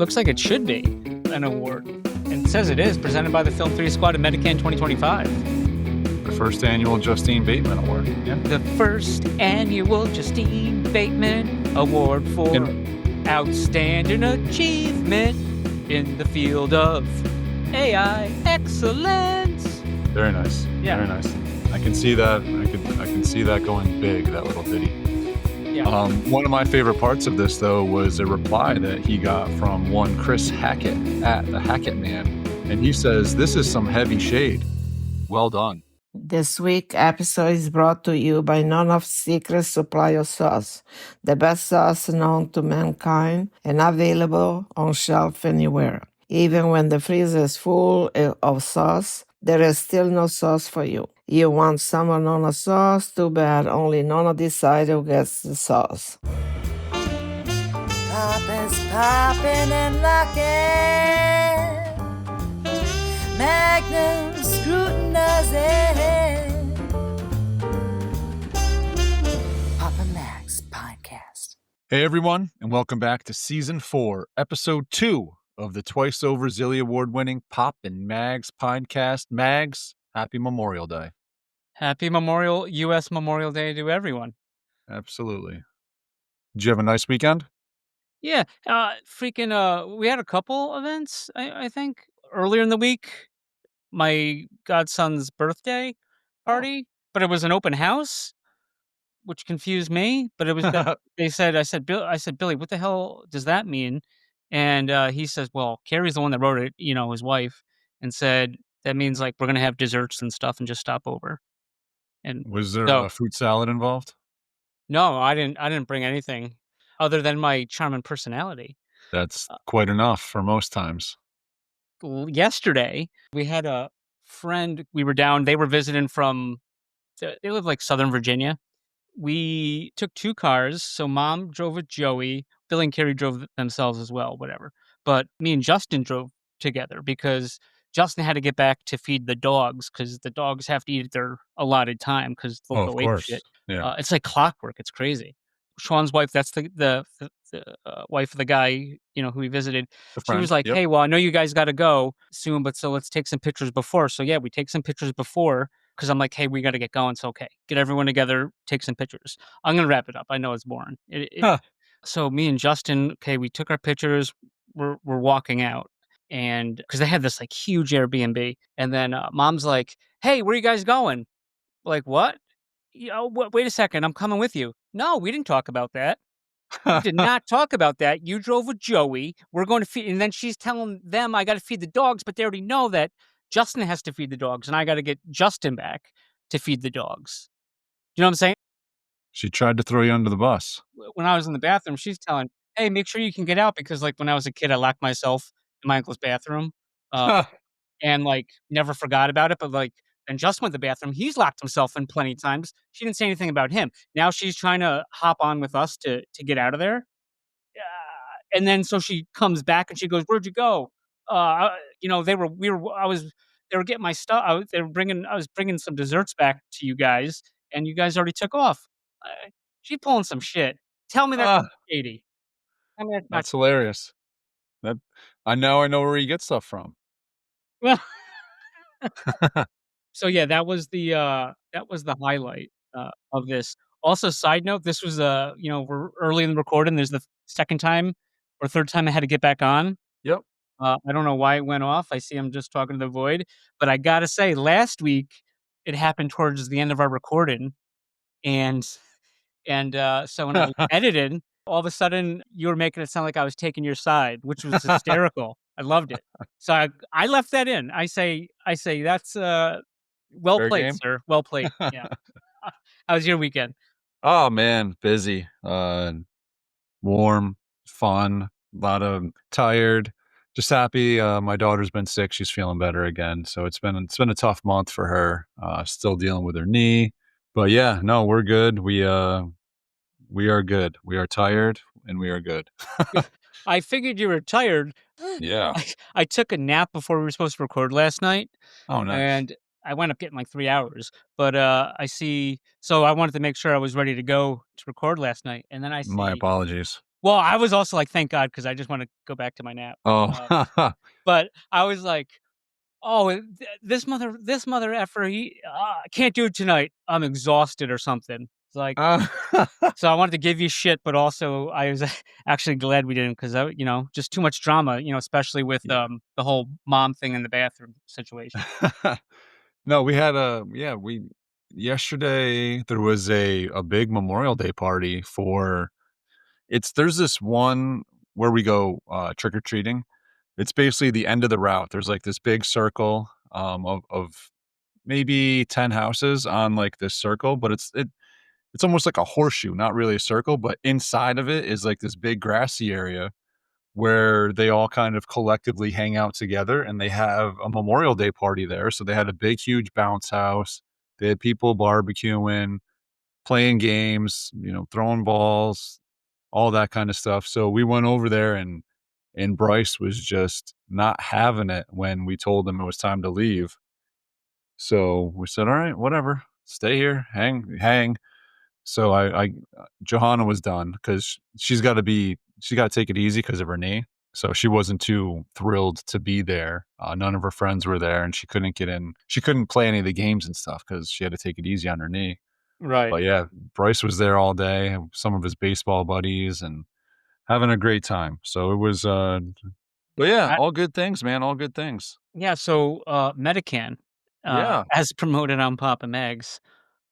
looks like it should be an award. And it says it is, presented by the Film 3 Squad of Medican 2025. The first annual Justine Bateman Award. Yeah. The first annual Justine Bateman Award for outstanding achievement in the field of AI excellence. Very nice. Yeah. Very nice. I can see that. I can see that going big, that little ditty. Yeah. One of my favorite parts of this, though, was a reply that he got from one Chris Hackett at the Hackett Man. And he says, "This is some heavy shade. Well done." This week episode is brought to you by None of Secret Supply of Sauce, the best sauce known to mankind and available on shelf anywhere. Even when the freezer is full of sauce, there is still no sauce for you. You want some of Nona's sauce? Too bad, only Nona decides who gets the sauce. Poppin's poppin' and lockin', Magnum scrutinizing, Papa Max Podcast. Hey, everyone, and welcome back to Season 4, Episode 2 of the twice-over Zilly Award-winning Pop and Mags podcast. Mags, happy Memorial Day. Happy U.S. Memorial Day to everyone. Absolutely. Did you have a nice weekend? Yeah. We had a couple events, I think, earlier in the week. My godson's birthday party, but it was an open house, which confused me. But it was I said, Billy, what the hell does that mean? And he says, well, Carrie's the one that wrote it, his wife, and said that means like we're gonna have desserts and stuff and just stop over. And was there a fruit salad involved? No, I didn't bring anything other than my charming personality. That's quite enough for most times. Yesterday, we had a friend. We were down. They were visiting they live like Southern Virginia. We took two cars. So Mom drove with Joey. Billy and Carrie drove themselves as well, whatever. But me and Justin drove together because Justin had to get back to feed the dogs because the dogs have to eat at their allotted time because they'll go ape shit. Yeah. It's like clockwork. It's crazy. Sean's wife, that's the wife of the guy, who we visited. She was like, hey, well, I know you guys got to go soon, but so let's take some pictures before. So yeah, we take some pictures before because I'm like, hey, we got to get going. So, okay, get everyone together, take some pictures. I'm going to wrap it up. I know it's boring. So me and Justin, okay, we took our pictures. We're walking out. And because they had this like huge Airbnb, and then Mom's like, "Hey, where are you guys going?" Like, what? Wait a second, I'm coming with you. No, we didn't talk about that. We did not talk about that. You drove with Joey. We're going to feed, and then she's telling them I got to feed the dogs, but they already know that Justin has to feed the dogs, and I got to get Justin back to feed the dogs. You know what I'm saying? She tried to throw you under the bus. When I was in the bathroom, she's telling, "Hey, make sure you can get out," because like when I was a kid, I locked myself in my uncle's bathroom, and like never forgot about it. But like, and Justin went to the bathroom. He's locked himself in plenty of times. She didn't say anything about him. Now she's trying to hop on with us to get out of there. And then so she comes back and she goes, "Where'd you go?" They were getting my stuff. I was bringing some desserts back to you guys, and you guys already took off. She's pulling some shit. Tell me that's shady. That's hilarious. I know where you get stuff from. Well, so yeah, that was the highlight of this. Also, side note, this was we're early in the recording. There's the second time or third time I had to get back on. Yep. I don't know why it went off. I see I'm just talking to the void, but I gotta say, last week it happened towards the end of our recording, and so when I was editing, all of a sudden you were making it sound like I was taking your side, which was hysterical. I loved it. So I left that in. I say that's well Fair played, game. sir. Well played. Yeah. How was your weekend? Oh man, busy, warm, fun, a lot of tired. Just happy. My daughter's been sick. She's feeling better again. So it's been a tough month for her. Still dealing with her knee, but yeah, no, we're good. We are good. We are tired and we are good. I figured you were tired. Yeah. I took a nap before we were supposed to record last night. Oh, nice. And I wound up getting like 3 hours. But so I wanted to make sure I was ready to go to record last night. And then I see... My apologies. Well, I was also like, thank God, because I just want to go back to my nap. Oh, But I was like, oh, this mother effer, he can't do it tonight. I'm exhausted or something. It's like, uh, so I wanted to give you shit, but also I was actually glad we didn't because just too much drama, especially with yeah. the whole mom thing in the bathroom situation. No, we had we yesterday there was a big Memorial Day party for there's this one where we go trick or treating. It's basically the end of the route. There's like this big circle of maybe 10 houses on like this circle, but it's almost like a horseshoe, not really a circle, but inside of it is like this big grassy area where they all kind of collectively hang out together and they have a Memorial Day party there. So they had a big, huge bounce house. They had people barbecuing, playing games, throwing balls, all that kind of stuff. So we went over there and Bryce was just not having it when we told him it was time to leave. So we said, all right, whatever, stay here, hang. So Johanna was done because she got to take it easy because of her knee. So she wasn't too thrilled to be there. None of her friends were there, and she couldn't get in. She couldn't play any of the games and stuff because she had to take it easy on her knee. Right. But yeah, Bryce was there all day. Some of his baseball buddies and having a great time. So it was. But yeah, I, all good things, man. All good things. yeah. So Medican, Yeah. as promoted on Papa Meg's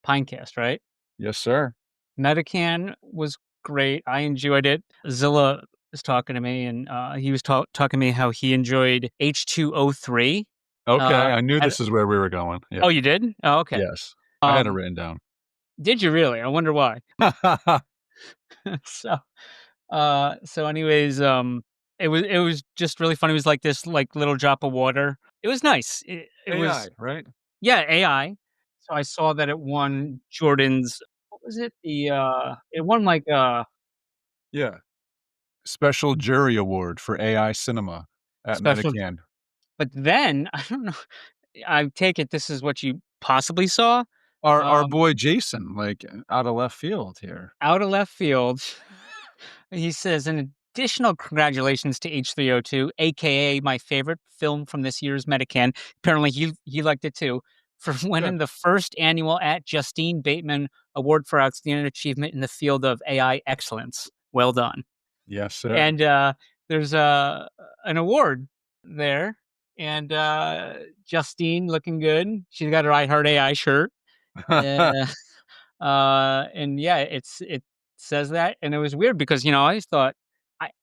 Pinecast, right? Yes, sir. Medican was great. I enjoyed it. Zilla was talking to me, and he was talking to me how he enjoyed H2O3. Okay, I knew At this is where we were going. Yeah. Oh, you did? Oh, okay. Yes, I had it Um, written down. did you really? I wonder why. So, so anyways, it was just really funny. It was like this, like, little drop of water. It was nice. It AI, was right? yeah, AI. So I saw that it won Jordan's what was it? It won, like, Yeah. Special jury award for AI cinema at special Medican. but then, I don't know, I take it this is what you possibly saw? Our Um, boy Jason, like, out of left field here. Out of left field, he says, "An additional congratulations to H3O2, aka my favorite film from this year's Medican." Apparently, he liked it too, for winning Good. the first annual at Justine Bateman Award for Outstanding Achievement in the field of AI excellence. Well done. Yes, sir. And there's an award there, and Justine looking good. She's got her I Heart AI shirt. Uh, and yeah, it says that, and it was weird because, I always thought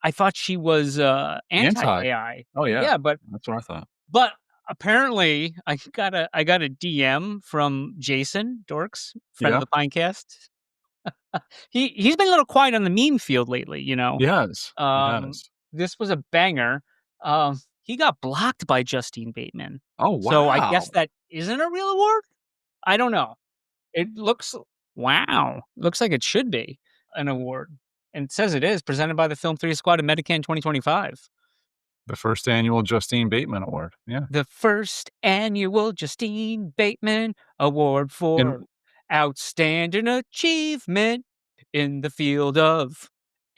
I thought she was, Anti. anti-AI. Oh, yeah. Yeah, That's what I thought. but apparently I got a DM from Jason Dorks, friend of Yeah. the Pinecast. He's been a little quiet on the meme field lately, He has. He Um, has. this was a banger. He got blocked by Justine Bateman, Oh, so I wow. guess that isn't a real award? I don't know. It looks wow, looks like it should be an award, and it says it is, presented by the Film 3 Squad at Medican 2025. The first annual Justine Bateman Award. Yeah. The first annual Justine Bateman Award And for outstanding achievement in the field of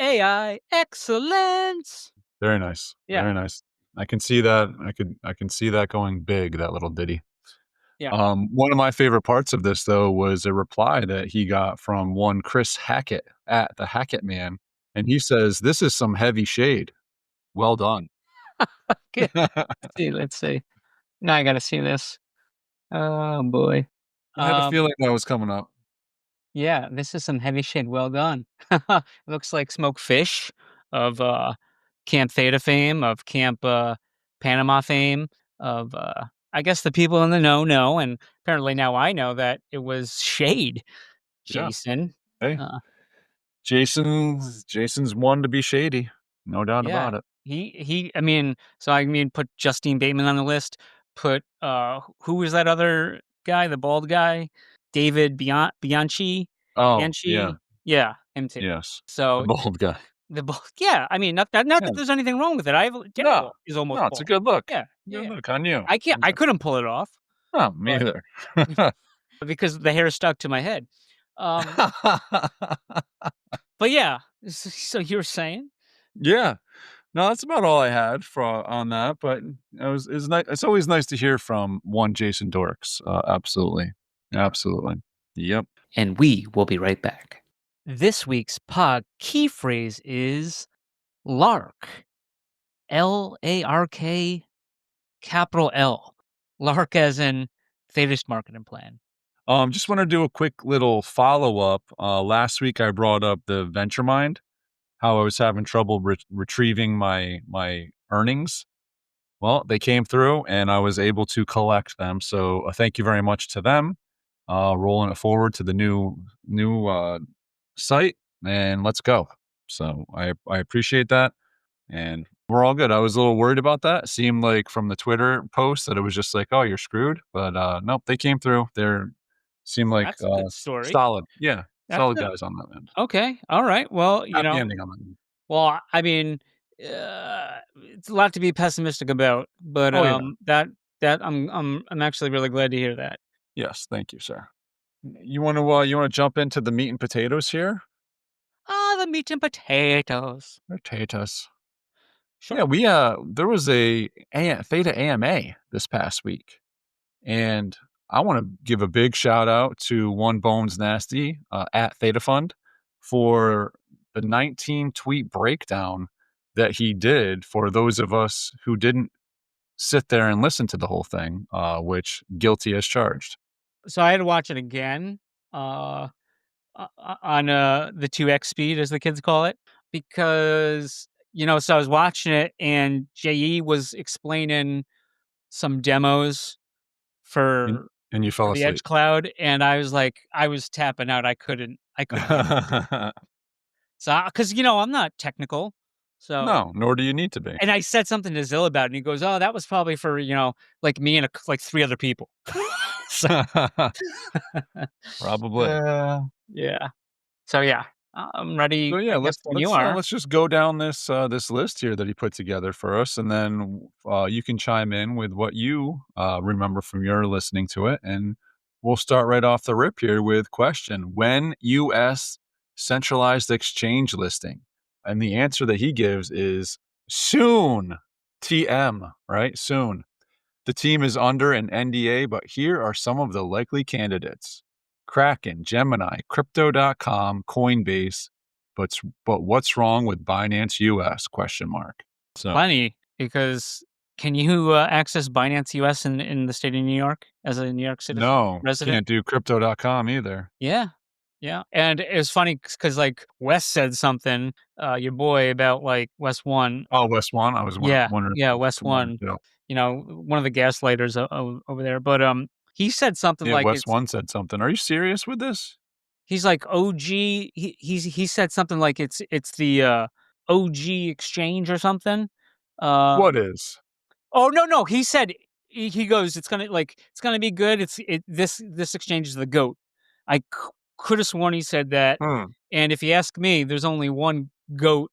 AI excellence. very nice. Yeah, Very nice. I can see that. I can see that going big, that little ditty. yeah. One of my favorite parts of this, though, was a reply that he got from one Chris Hackett at the Hackett Man, and he says, "This is some heavy shade. Well done." Okay, let's see. Now I gotta see this. Oh, boy. I had a Um, feeling that was coming up. yeah, this is some heavy shit, well done. Looks like Smoked Fish of, Camp Theta fame, of Camp, Panama fame, of, I guess the people in the know, and apparently now I know that it was shade, Yeah. Jason. Hey, Uh, Jason's one to be shady, no doubt yeah, about it. put Justine Bateman on the list, put, who was that other guy, the bald guy? David Bianchi? Oh, yeah, Bianchi? Yeah, him too. yes, the So, bald guy. the bald yeah, not Yeah. that there's anything wrong with it, No, Daryl is almost no, it's a bald. good look. Yeah, Good yeah. look on you. I couldn't pull it off, Oh, me but either. because the hair stuck to my head. Um, but yeah, So you were saying? Yeah. No, that's about all I had for on that, but it's nice. It's always nice to hear from one Jason Dorks. Absolutely. Absolutely. Yep. And we will be right back. This week's pod key phrase is LARK. LARK, capital L. LARK as in Theta's marketing plan. Just want to do a quick little follow-up. Last week I brought up the Venture Mind, how I was having trouble retrieving my earnings. Well, they came through and I was able to collect them. So thank you very much to them. Rolling it forward to the new site, and let's go. So I appreciate that, and we're all good. I was a little worried about that. It seemed like from the Twitter post that it was just like, oh, you're screwed. But nope, they came through. Seemed like That's a good story. solid. Yeah, That's solid good. guys on that end. Okay. All right. Well, Happy ending on that end. well, I mean, it's a lot to be pessimistic about, but Oh yeah. that I'm actually really glad to hear that. Yes, thank you, sir. You want to jump into the meat and potatoes here? Ah, the meat and potatoes. Potatoes. Sure. Yeah, there was a Theta AMA this past week, and I want to give a big shout out to One Bones Nasty at Theta Fund for the 19 tweet breakdown that he did for those of us who didn't sit there and listen to the whole thing, which guilty as charged. So I had to watch it again. On the 2x speed, as the kids call it, because so I was watching it and JE was explaining some demos And, for and you fell the Edge asleep. Cloud, and I was like, I was tapping out. I couldn't so because I'm not technical, so. No, nor do you need to be. And I said something to Zill about it, and he goes, "Oh, that was probably for like me and like 3 other people." So Probably. yeah. So yeah, I'm ready. So yeah, I guess when you let's are. let's just go down this list here that he put together for us, and then you can chime in with what you remember from your listening to it, and we'll start right off the rip here with question: when U.S. centralized exchange listing? And the answer that he gives is soon. TM, right? Soon. The team is under an NDA, but here are some of the likely candidates: Kraken, Gemini, Crypto.com, Coinbase. But what's wrong with Binance US? Question mark. So Funny, because can you access Binance US in the state of New York as a New York citizen no, resident? can't do Crypto.com either. Yeah, yeah. And it was funny because like Wes said something, your boy, about like Wes One. Oh, West One. I was Yeah, wondering. yeah, Wes One. Yeah, One of the gaslighters over there. But he said something yeah. like West it's. One said something. Are you serious with this? He's like OG. He said something like it's the OG exchange or something. What Um, is? Oh, no. He said he goes, "It's gonna be good. This exchange is the GOAT." I could have sworn he said that. Hmm. And if you ask me, there's only one GOAT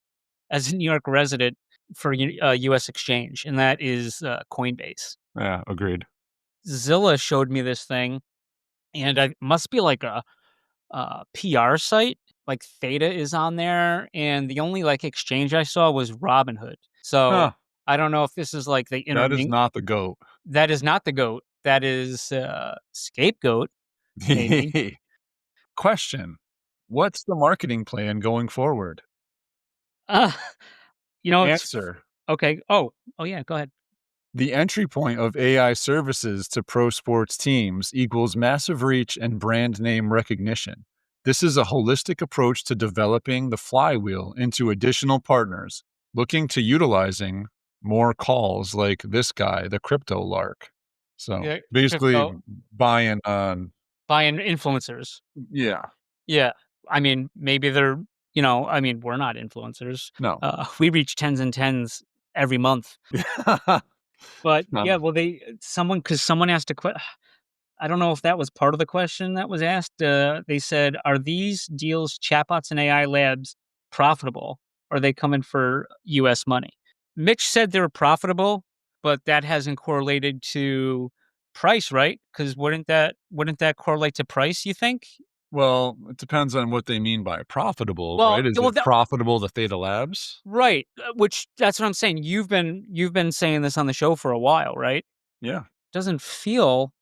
as a New York resident for U.S. exchange, and that is Coinbase. Yeah, agreed. Zilla showed me this thing, and it must be like a PR site. Like Theta is on there, and the only like exchange I saw was Robinhood. So Huh. I don't know if this is like the That is not the goat. That is not the goat. That is scapegoat, maybe. Question: what's the marketing plan going forward? Uh, it's Answer: okay. Oh yeah. Go ahead. the entry point of AI services to pro sports teams equals massive reach and brand name recognition. This is a holistic approach to developing the flywheel into additional partners, looking to utilizing more calls like this guy, the crypto lark. So Yeah, basically crypto buying on, buying influencers. yeah, Yeah, I mean, maybe they're. We're not influencers. no. We reach tens and tens every month. But yeah, No. well, someone asked a question. I don't know if that was part of the question that was asked. They said, "Are these deals, chatbots and AI labs, profitable? Or are they coming for U.S. money?" Mitch said they were profitable, but that hasn't correlated to price, right? Because wouldn't that correlate to price? You think? Well, it depends on what they mean by profitable, Well, right? Is well, it profitable to Theta Labs? right, which that's what I'm saying. You've been saying this on the show for a while, right? Yeah. Doesn't feel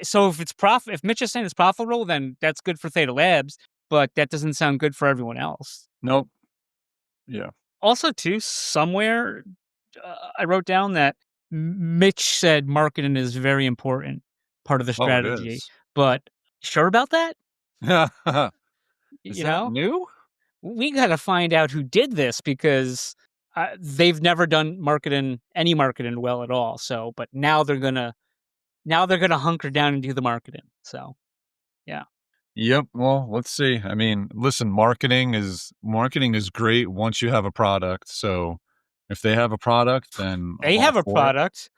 so if if Mitch is saying it's profitable, then that's good for Theta Labs, but that doesn't sound good for everyone else. Nope. Yeah. Also, too, somewhere I wrote down that Mitch said marketing is very important part of the Oh, it strategy, is. but sure about that? Is You that know, new? we got to find out who did this because they've never done any marketing well at all. So, but now they're gonna hunker down and do the marketing. So, yeah. Yep. Well, let's see. I mean, listen, marketing is great once you have a product. So if they have a product, then I'm They all have a for it. product.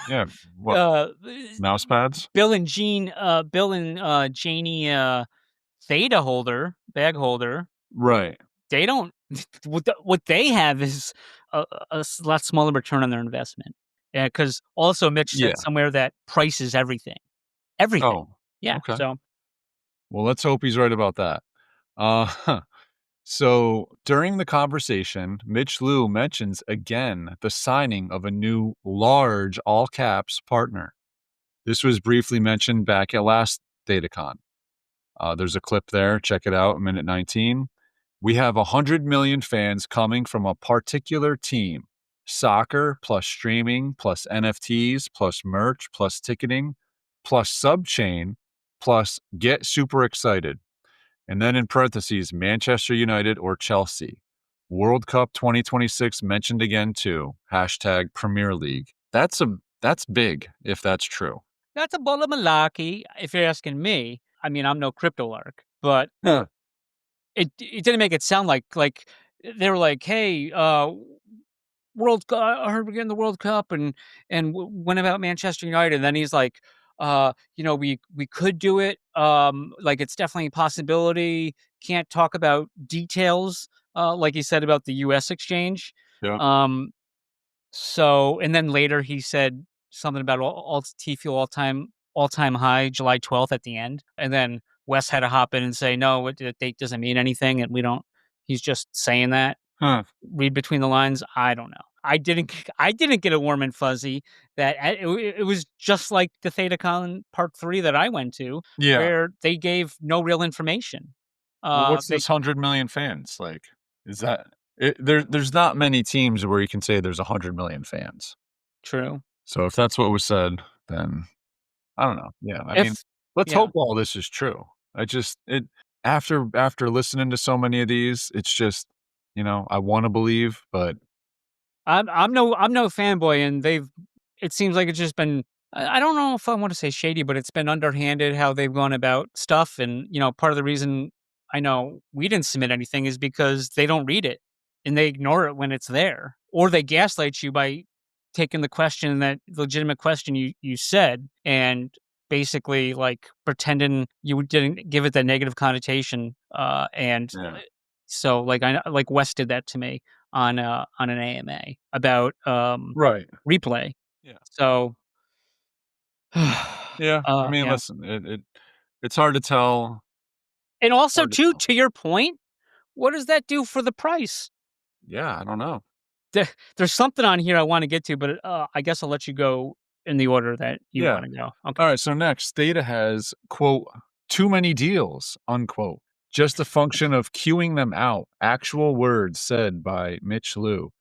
Yeah. What? uh, Mouse pads? Bill and Janie, Theta holder, bag holder. Right. They don't. What they have is lot smaller return on their investment. Yeah, because also Mitch said Yeah. somewhere that price is everything. Everything. Oh, Yeah. okay. So Well, let's hope he's right about that. Uh, so during the conversation, Mitch Liu mentions again the signing of a new large all caps partner. This was briefly mentioned back at last DataCon. There's a clip there. Check it out, minute 19. We have 100 million fans coming from a particular team. Soccer plus streaming plus NFTs plus merch plus ticketing plus subchain plus get super excited. And then in parentheses, Manchester United or Chelsea. World Cup 2026 mentioned again too. Hashtag Premier League. That's big if that's true. that's a bowl of malarkey, if you're asking me. I mean, I'm no crypto lark, but Huh. it didn't make it sound like they were like, "Hey, I heard we're getting the World Cup," and when about Manchester United? And then he's like, we could do it. Like it's definitely a possibility. Can't talk about details, like he said about the U.S. exchange. Yeah. Um, so, and then later he said something about all T Fuel all time high July 12th at the end, and then Wes had to hop in and say no, the date doesn't mean anything, and we don't. He's just saying that. Huh. Read between the lines. I don't know. I didn't get a warm and fuzzy that it was just like the ThetaCon Part 3 that I went to, Yeah. where they gave no real information. Well, what's They this 100 million fans like? Is that there's not many teams where you can say there's 100 million fans. true. So if that's what was said, then I don't know. Yeah, I mean, If let's yeah, hope all this is true. I just it after listening to so many of these, it's just, I want to believe, but I'm no fanboy, and it seems like it's just been I don't know if I want to say shady, but it's been underhanded how they've gone about stuff, and part of the reason I know we didn't submit anything is because they don't read it and they ignore it when it's there, or they gaslight you by taking the question that legitimate question you said and basically like pretending you didn't give it that negative connotation, and yeah. so like I like Wes did that to me on an AMA about Right. replay. Yeah. So Yeah. I mean, yeah. listen, it's hard to tell. And also Hard to too, tell. to your point, what does that do for the price? Yeah, I don't know. There's something on here I want to get to, but I guess I'll let you go in the order that you Yeah. want to go. Okay. All right, so next, Theta has, quote, too many deals, unquote. Just a function of queuing them out. Actual words said by Mitch Liu.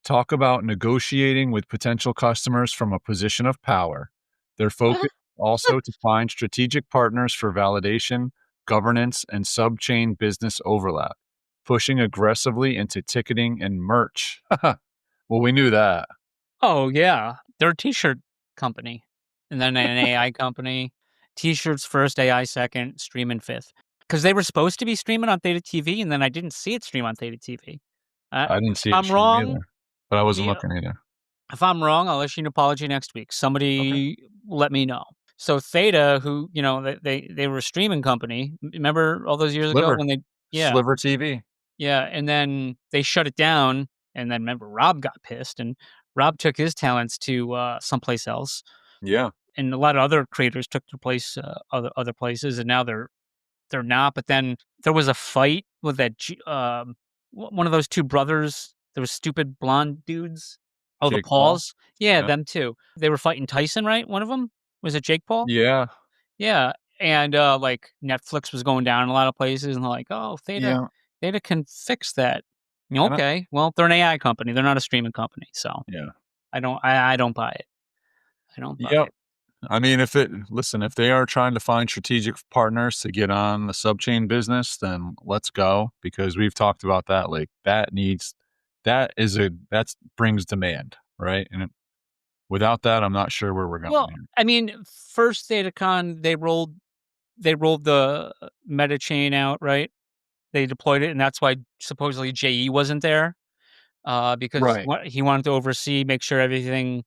Talk about negotiating with potential customers from a position of power. Their focus also to find strategic partners for validation, governance, and sub-chain business overlap. Pushing aggressively into ticketing and merch. Well, we knew that. Oh yeah, they're a t-shirt company, and then an AI company. T-shirts first, AI second, streaming fifth. Because they were supposed to be streaming on Theta TV, and then I didn't see it stream on Theta TV. I didn't If see it I'm stream wrong, either, but I wasn't the looking either. if I'm wrong, I'll issue an apology next week. Okay. Somebody let me know. So Theta, who they were a streaming company. Remember all those years ago Sliver. when yeah, Sliver TV. yeah, and then they shut it down. And then remember Rob got pissed, and Rob took his talents to someplace else, Yeah. and a lot of other creators took their place other places, and now they're they're not. But then there was a fight with that one of those two brothers, those stupid blonde dudes. Oh, the Jake Paul. Pauls. Yeah, Yeah. them too. They were fighting Tyson, right? One of them was it Jake Paul? Yeah. Yeah, and like Netflix was going down in a lot of places, and they're like, "Oh, Yeah. Theta can fix that." And Okay, well, they're an AI company. They're not a streaming company, so yeah. I don't buy it. I don't buy Yep. it. I mean, if they are trying to find strategic partners to get on the subchain business, then let's go, because we've talked about that. Like that brings demand, right? And without that, I'm not sure where we're going Well, here. I mean, first DataCon, they rolled the meta chain out, right? They deployed it, and that's why supposedly JE wasn't there, because Right. he wanted to oversee, make sure everything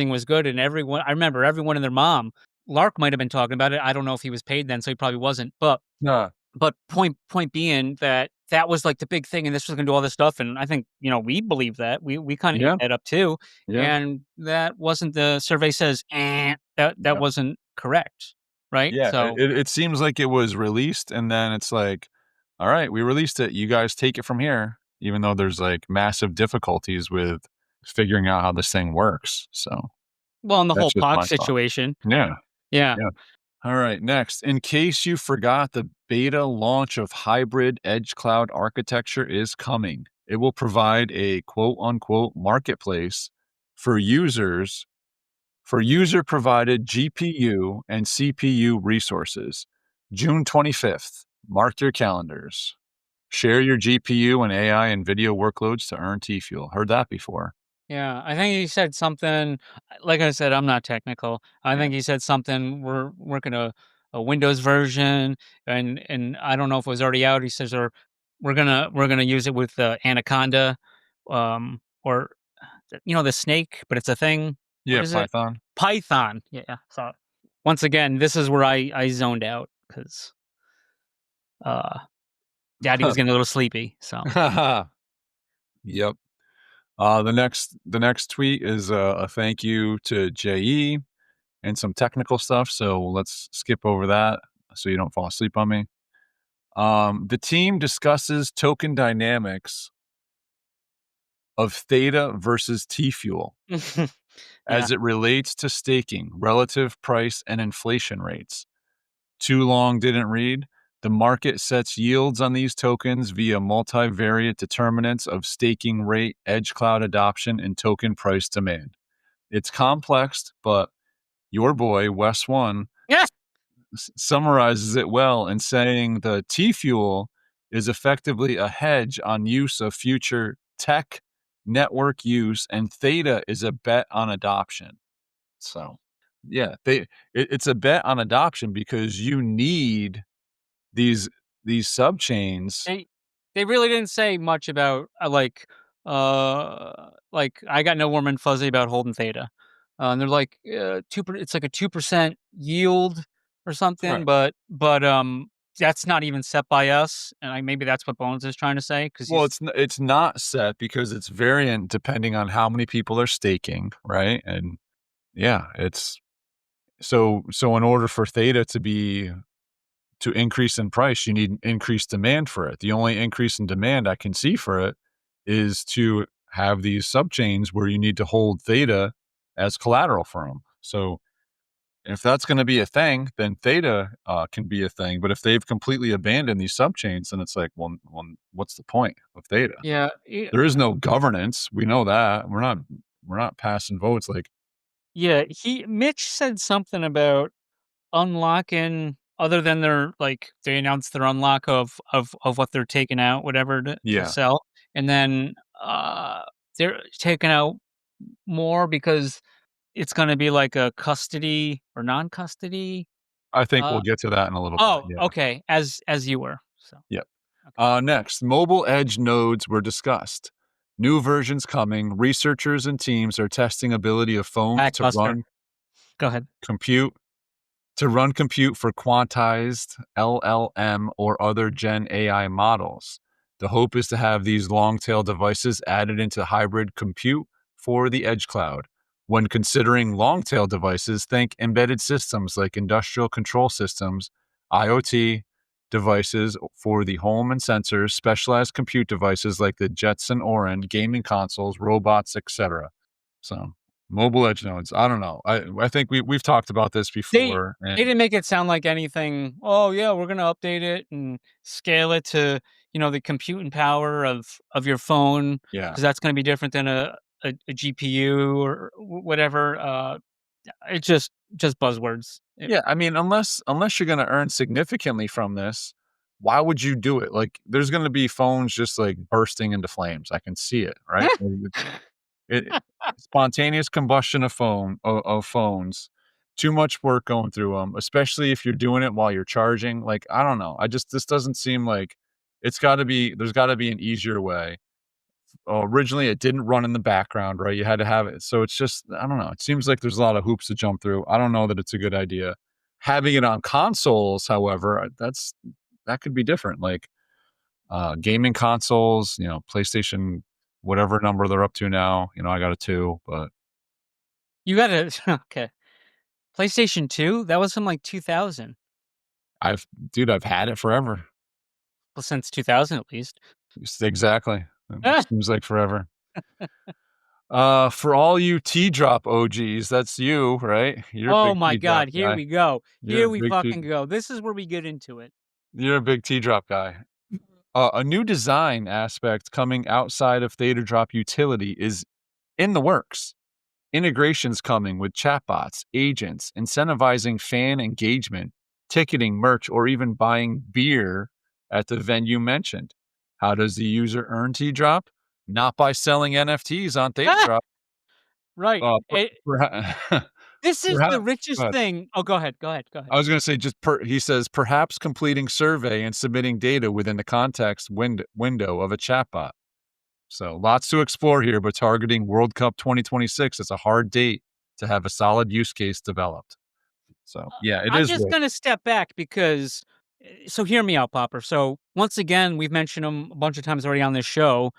was good, and everyone. I remember everyone and their mom. Lark might have been talking about it. I don't know if he was paid then, so he probably wasn't. Nah. But point being that was like the big thing, and this was going to do all this stuff, and I think we believe that we kind of ate Yeah. that up too, Yeah. and that wasn't the survey says that Yeah. wasn't correct, right? Yeah. So It seems like it was released, and then it's like, all right, we released it. You guys take it from here, even though there's like massive difficulties with figuring out how this thing works. So well, in the whole that's just POC my thought. situation, Yeah. yeah, Yeah. All right, next. In case you forgot, the beta launch of hybrid edge cloud architecture is coming. It will provide a quote unquote marketplace for user provided GPU and CPU resources. June 25th. Mark your calendars. Share your GPU and AI and video workloads to earn T Fuel. Heard that before. yeah. I think he said something. Like I said, I'm not technical. I Yeah. think he said something. We're working a Windows version, and I don't know if it was already out. He says, or we're gonna use it with Anaconda, or the snake, but it's a thing. What Yeah, is it? Python. Python. Yeah. So once again, this is where I zoned out because uh, Daddy was getting a little sleepy. So Yep. The next tweet is a thank you to JE and some technical stuff. So let's skip over that so you don't fall asleep on me. The team discusses token dynamics of Theta versus T Fuel yeah, as it relates to staking, relative price, and inflation rates. Too long didn't read. The market sets yields on these tokens via multivariate determinants of staking rate, edge cloud adoption, and token price demand. It's complex, but your boy, Wes One, yeah, summarizes it well in saying the T Fuel is effectively a hedge on use of future tech network use, and Theta is a bet on adoption. So, yeah, it's a bet on adoption because you need these subchains. they really didn't say much about like I got no warm and fuzzy about holding Theta. And they're like it's like a 2% yield or something, Right. but that's not even set by us, and maybe that's what Bones is trying to say because Well, he's it's not set because it's variant depending on how many people are staking, right? And yeah, it's so in order for Theta to increase in price, you need increased demand for it. The only increase in demand I can see for it is to have these subchains where you need to hold Theta as collateral for them. So if that's going to be a thing, then Theta can be a thing. But if they've completely abandoned these subchains, then it's like, well, what's the point of Theta? yeah. There is no governance. We know that. We're not passing votes like. Yeah, Mitch said something about unlocking other than they announced their unlock of what they're taking out, whatever to Yeah, sell, and then they're taking out more because it's gonna be like a custody or non-custody. I think we'll Uh, get to that in a little bit. oh, Yeah. okay, as you were. So, Yep. okay. Next, mobile edge nodes were discussed. New versions coming. Researchers and teams are testing ability of phones to Lackluster. run Go ahead. compute for quantized LLM or other Gen AI models. The hope is to have these long tail devices added into hybrid compute for the edge cloud. When considering long tail devices, think embedded systems like industrial control systems, IoT, devices for the home and sensors, specialized compute devices like the Jetson Orin, gaming consoles, robots, etc. So mobile edge nodes. I don't know. I think we've talked about this They before. they didn't make it sound like anything, "Oh, yeah, we're gonna update it and scale it to, the computing power of your phone, Yeah. because that's gonna be different than a GPU or whatever." It's just buzzwords. Yeah, I mean, unless you're gonna earn significantly from this, why would you do it? Like, there's gonna be phones just, like, bursting into flames. I can see it, right? Like, it spontaneous combustion of phones, too much work going through them, especially if you're doing it while you're charging. Like, I don't know. This doesn't seem like there's gotta be an easier way. Originally, it didn't run in the background, right? You had to have it. So it's just, I don't know. It seems like there's a lot of hoops to jump through. I don't know that it's a good idea. Having it on consoles, however, that could be different. Like gaming consoles, PlayStation, whatever number they're up to now. I got a two, but You gotta okay. PlayStation 2? That was from, like, 2000. I've had it forever. Well, since 2000 at least. Exactly. It seems like forever. For all you T drop OGs, that's you, right? You're a Oh big my T drop god, here guy. we go. You're Here a we big T fucking go. This is where we get into it. You're a big T drop guy. A new design aspect coming outside of Theta drop utility is in the works. Integrations coming with chatbots, agents, incentivizing fan engagement, ticketing, merch, or even buying beer at the venue mentioned. How does the user earn T drop? Not by selling NFTs on Theta Ah! drop. Right. This is the Perhaps, go richest ahead. thing. Oh, go ahead, go ahead, go ahead. I was going to say he says perhaps completing survey and submitting data within the context window of a chatbot. So lots to explore here, but targeting World Cup 2026 is a hard date to have a solid use case developed. So yeah, it I'm is just rich. gonna step back because so hear me out, Popper. So once again, we've mentioned him a bunch of times already on this show.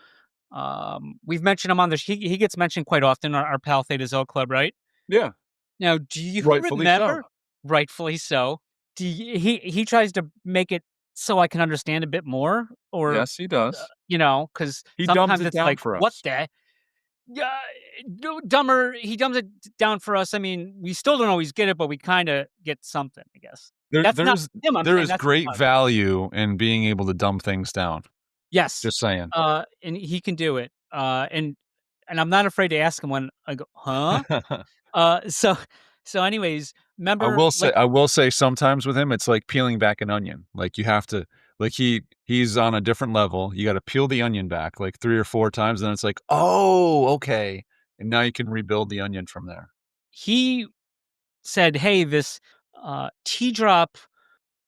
We've mentioned him on this. He gets mentioned quite often. Our pal Theta Zell Club, right? Yeah, Now, do you rightfully so. remember? Rightfully so. He tries to make it so I can understand a bit more, or Yes, he does. because He dumbs sometimes it it's down like, for what us. the yeah, dumber. He dumbs it down for us. I mean, we still don't always get it, but we kind of get something, I guess. There, That's not there's him. I'm there saying is that's great us. value in being able to dumb things down. Yes. Just saying. And he can do it. And I'm not afraid to ask him when I go, huh? So anyways, remember like I will say sometimes with him, it's like peeling back an onion. Like you have to, like he's on a different level. You got to peel the onion back like 3 or 4 times, and then it's like, oh, okay, and now you can rebuild the onion from there. he said, "Hey, this T drop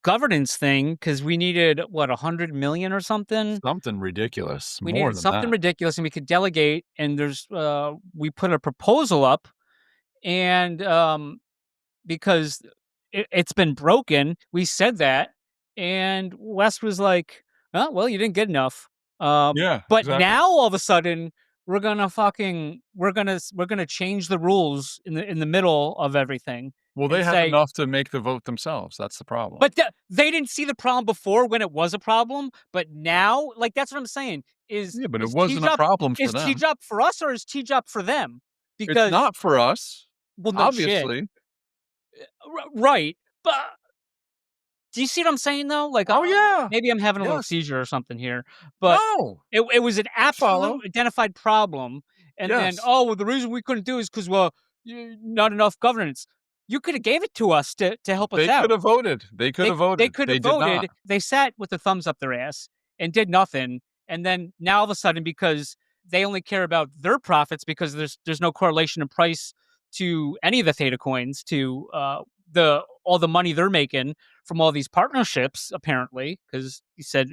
governance thing, because we needed what 100 million or something. Something ridiculous, We more needed than something that. ridiculous, and we could delegate. And we put a proposal up, and because it's been broken. We said that, and Wes was like, "Oh, well, you didn't get enough." Yeah, But exactly. now all of a sudden, we're gonna change the rules in the middle of everything Well, and they have say, enough to make the vote themselves. That's the problem. but they didn't see the problem before when it was a problem, but now, like that's what I'm saying. Is Yeah, but it is wasn't a T-Drop problem for is them. T-Drop for us or is T-Drop for them? It's Because not for us, well, no shit, obviously. right? But do you see what I'm saying though? Like, Oh yeah, maybe I'm having a little yes. seizure or something here, but No, it was an I absolute follow. identified problem, and then, Yes. "Oh, well, the reason we couldn't do it is 'cause, well, not enough governance." You coulda gave it to us to help us They could out. have voted. They could have They voted. could They have did not. voted. They sat with the thumbs up their ass and did nothing, and then now all of a sudden, because they only care about their profits because there's no correlation in price to any of the Theta coins to, the all the money they're making from all these partnerships, apparently, because he says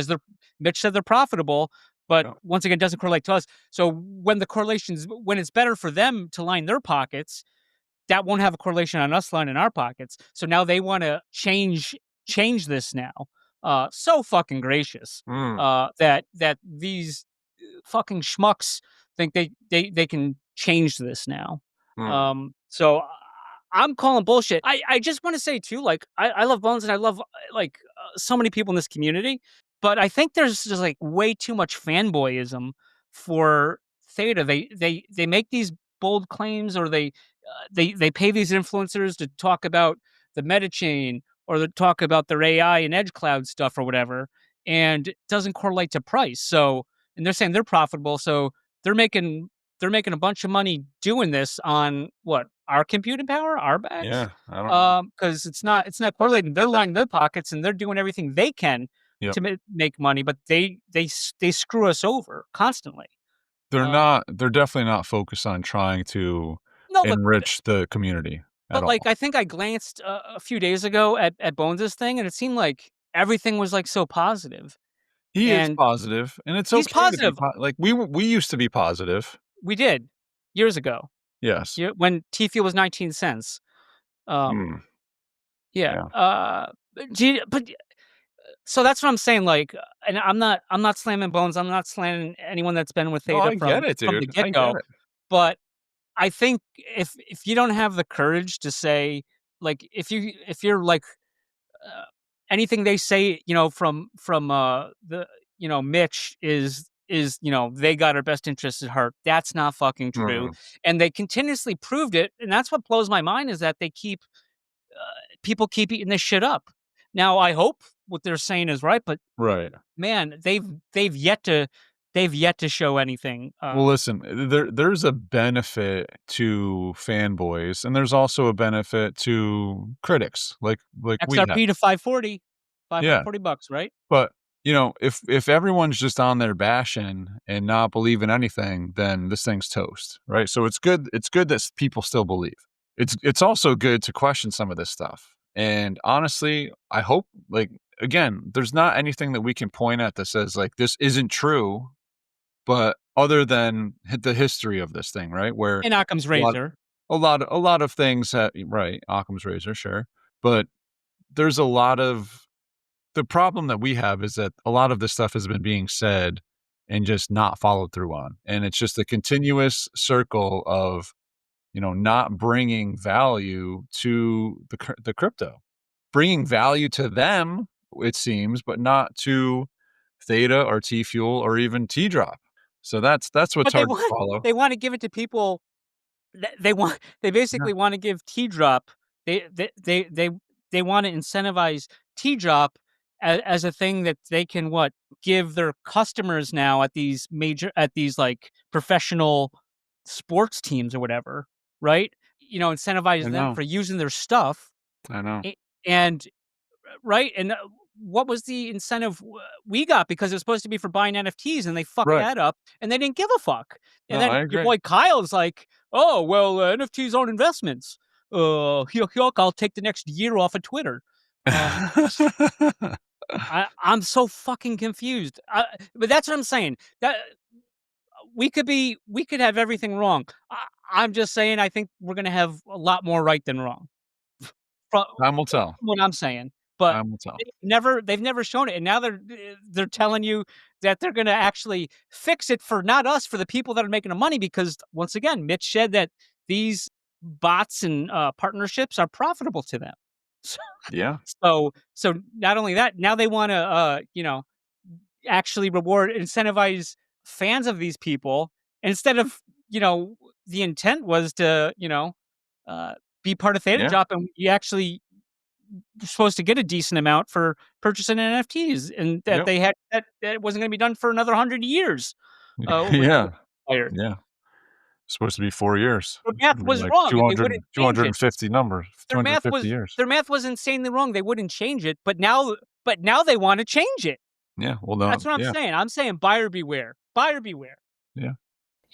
they're Mitch said they're profitable, but Yeah. once again, doesn't correlate to us. So when it's better for them to line their pockets, that won't have a correlation on us lining our pockets. So now they want to change this now. So fucking gracious. Mm, That these fucking schmucks think they can change this now. mm. So I'm calling bullshit. I just want to say too, like I love Bones and I love so many people in this community, but I think there's just like way too much fanboyism for Theta. They make these bold claims, or they pay these influencers to talk about the meta chain or to talk about their AI and edge cloud stuff or whatever, and it doesn't correlate to price. So, and they're saying they're profitable, so they're making a bunch of money doing this on what, our computing power, our backs. Yeah, I don't know. Because it's not correlating. They're lining their pockets and they're doing everything they can Yep. to make money, but they screw us over constantly. They're definitely not focused on trying to No, enrich the community at all. like I think I glanced a few days ago at Bones' thing, and it seemed like everything was like so positive. He is And positive, and it's he's okay to be positive. like we used to be positive. We did years ago. Yes. When T fuel was 19 cents. Yeah. Yeah. But so that's what I'm saying. Like, and I'm not slamming Bones. I'm not slamming anyone that's been with No, Theta I get it, from the dude. I get get go. it. But I think if you don't have the courage to say, like, if you're like uh, anything they say, from the Mitch is they got our best interests at heart. That's not fucking true, Mhm. and they continuously proved it. And that's what blows my mind, is that they keep people keep eating this shit up. Now I hope what they're saying is right, but Right. man, they've yet to show anything. Well, listen, there's a benefit to fanboys, and there's also a benefit to critics, like we have. XRP to 540, Yeah, $540, right? but if everyone's just on there bashing and not believing anything, then this thing's toast, right? So it's good. It's good that people still believe. It's also good to question some of this stuff. And honestly, I hope, like, again, there's not anything that we can point at that says like this isn't true, but other than the history of this thing, right? Where And Occam's a lot, razor. a lot of things right, Occam's razor, sure, but there's a lot of the problem that we have is that a lot of this stuff has been being said and just not followed through on, and it's just a continuous circle of not bringing value to the crypto, bringing value to them, it seems, but not to Theta or T Fuel or even T Drop. So that's what's But they hard to want follow. they want to give it to people. They Yeah. basically want to give T Drop. They want to incentivize T Drop as a thing that they can give their customers now at these like professional sports teams or whatever, right? I Incentivize them know. for using their stuff. I know. And right, and what was the incentive we got, because it was supposed to be for buying NFTs, and they fucked Right. that up, and they didn't give a fuck. And No, then I your agree. boy Kyle's like, "Oh well, NFTs aren't investments. Yuck, I'll take the next year off of Twitter." Uh, I'm so fucking confused. But that's what I'm saying. That we could have everything wrong. I'm just saying, I think we're gonna have a lot more right than wrong. From Time will tell. what I'm saying, but Time will tell. they've never shown it, and now they're telling you that they're gonna actually fix it for not us, for the people that are making the money, because once again, Mitch said that these bots and partnerships are profitable to them. Yeah. So not only that, now they want to actually incentivize fans of these people, instead of the intent was to be part of Theta Yeah. Drop, and you actually supposed to get a decent amount for purchasing NFTs, and that Yep. they had that it wasn't going to be done for another 100 years. Yeah. Expired. Yeah. Supposed to be 4 years. Their It's math gonna be was like wrong, and they 200 wouldn't change it. 250 numbers, Their math 250 was years. their math was insanely wrong. They wouldn't change it, but now they want to change it. Yeah. Well, no. That's what I'm Yeah. saying. I'm saying buyer beware. Buyer beware. Yeah.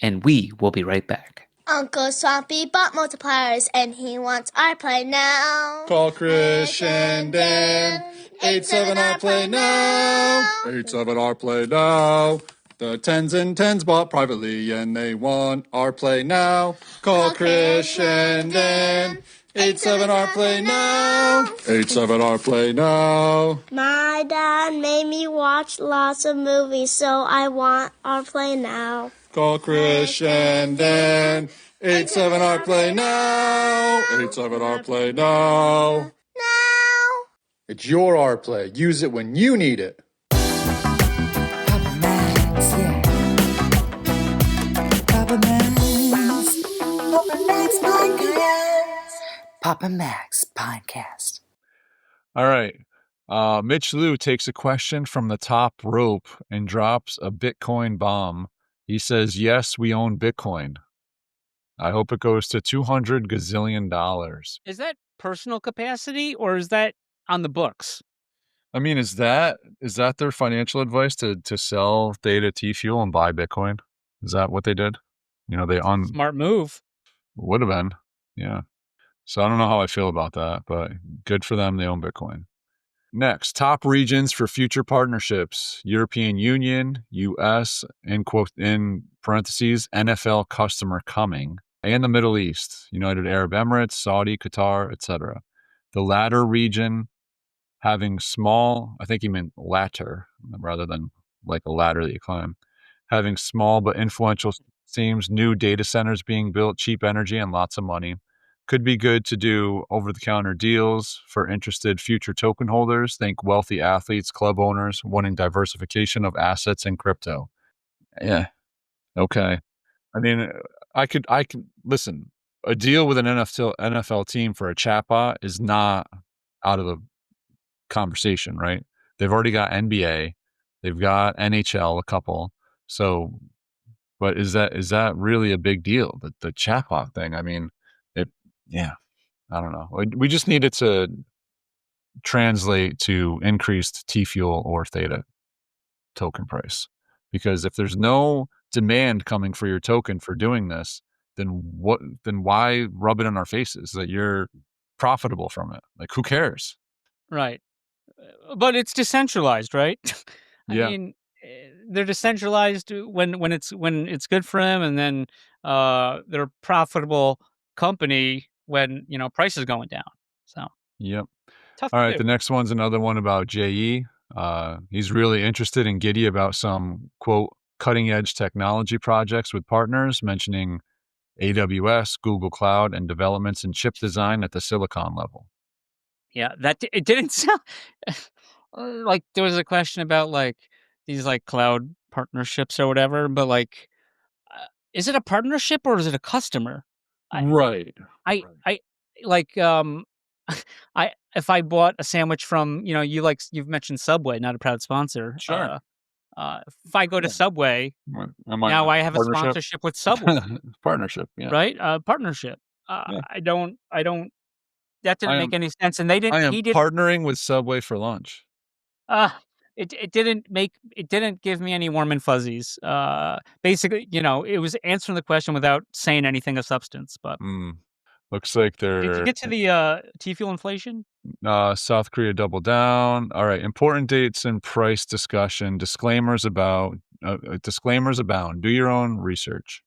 And we will be right back. Uncle Swampy bought multipliers and he wants our play now. Call Chris and Dan. 87R play now. 87R play now. The tens and tens bought privately and they want our play now. Call Chris and Dan. 87R Play Now. 87R Play Now. My dad made me watch lots of movies, so I want our Play Now. Call Chris and Dan. 87R Play Now. 87R Play Now. Now. It's your R Play. Use it when you need it. Papa Max, yeah. Papa Max. Papa Max Podcast. Papa Max Podcast. All right. Mitch Liu takes a question from the top rope and drops a Bitcoin bomb. He says, yes, we own Bitcoin. I hope it goes to $200 gazillion. Is that personal capacity or is that on the books? I mean, is that their financial advice to sell Theta T Fuel and buy Bitcoin? Is that what they did? You know, Smart move. Would have been. Yeah. So I don't know how I feel about that, but good for them. They own Bitcoin. Next, top regions for future partnerships: European Union, US, in parentheses, NFL customer coming, and the Middle East, United Arab Emirates, Saudi, Qatar, etc. The latter region having small, I think he meant latter rather than like a ladder that you climb, having small but influential teams, new data centers being built, cheap energy, and lots of money. Could be good to do over-the-counter deals for interested future token holders. Think wealthy athletes, club owners wanting diversification of assets in crypto. Yeah. Okay. I mean, I could listen. A deal with an NFL team for a chatbot is not out of the conversation, right? They've already got NBA, they've got NHL, a couple. So, but is that really a big deal? The chatbot thing. I mean, yeah, I don't know. We just need it to translate to increased T Fuel or Theta token price. Because if there's no demand coming for your token for doing this, then why rub it in our faces that you're profitable from it? Like, who cares? Right. But it's decentralized, right? I Yeah. mean, they're decentralized when it's good for them, and then they're a profitable company when price is going down. So Yep. tough All to right. do. The next one's another one about JE. He's really interested and giddy about some, quote, cutting edge technology projects with partners, mentioning AWS, Google Cloud, and developments in chip design at the silicon level. Yeah, it didn't sound like there was a question about like these like cloud partnerships or whatever, but like, is it a partnership or is it a customer? I Right. I like I if I bought a sandwich from you've mentioned Subway, not a proud sponsor. Sure. If I go to Yeah. Subway, now I have a Partnership? sponsorship with Subway, Partnership. Yeah. right? Partnership. Yeah. I don't. That didn't I make am any sense, and they didn't. I am He didn't. partnering with Subway for lunch. It didn't give me any warm and fuzzies. Basically, it was answering the question without saying anything of substance. But Looks like did you they're get to the T fuel inflation? South Korea double down. All right. Important dates and price discussion. Disclaimers abound. Do your own research.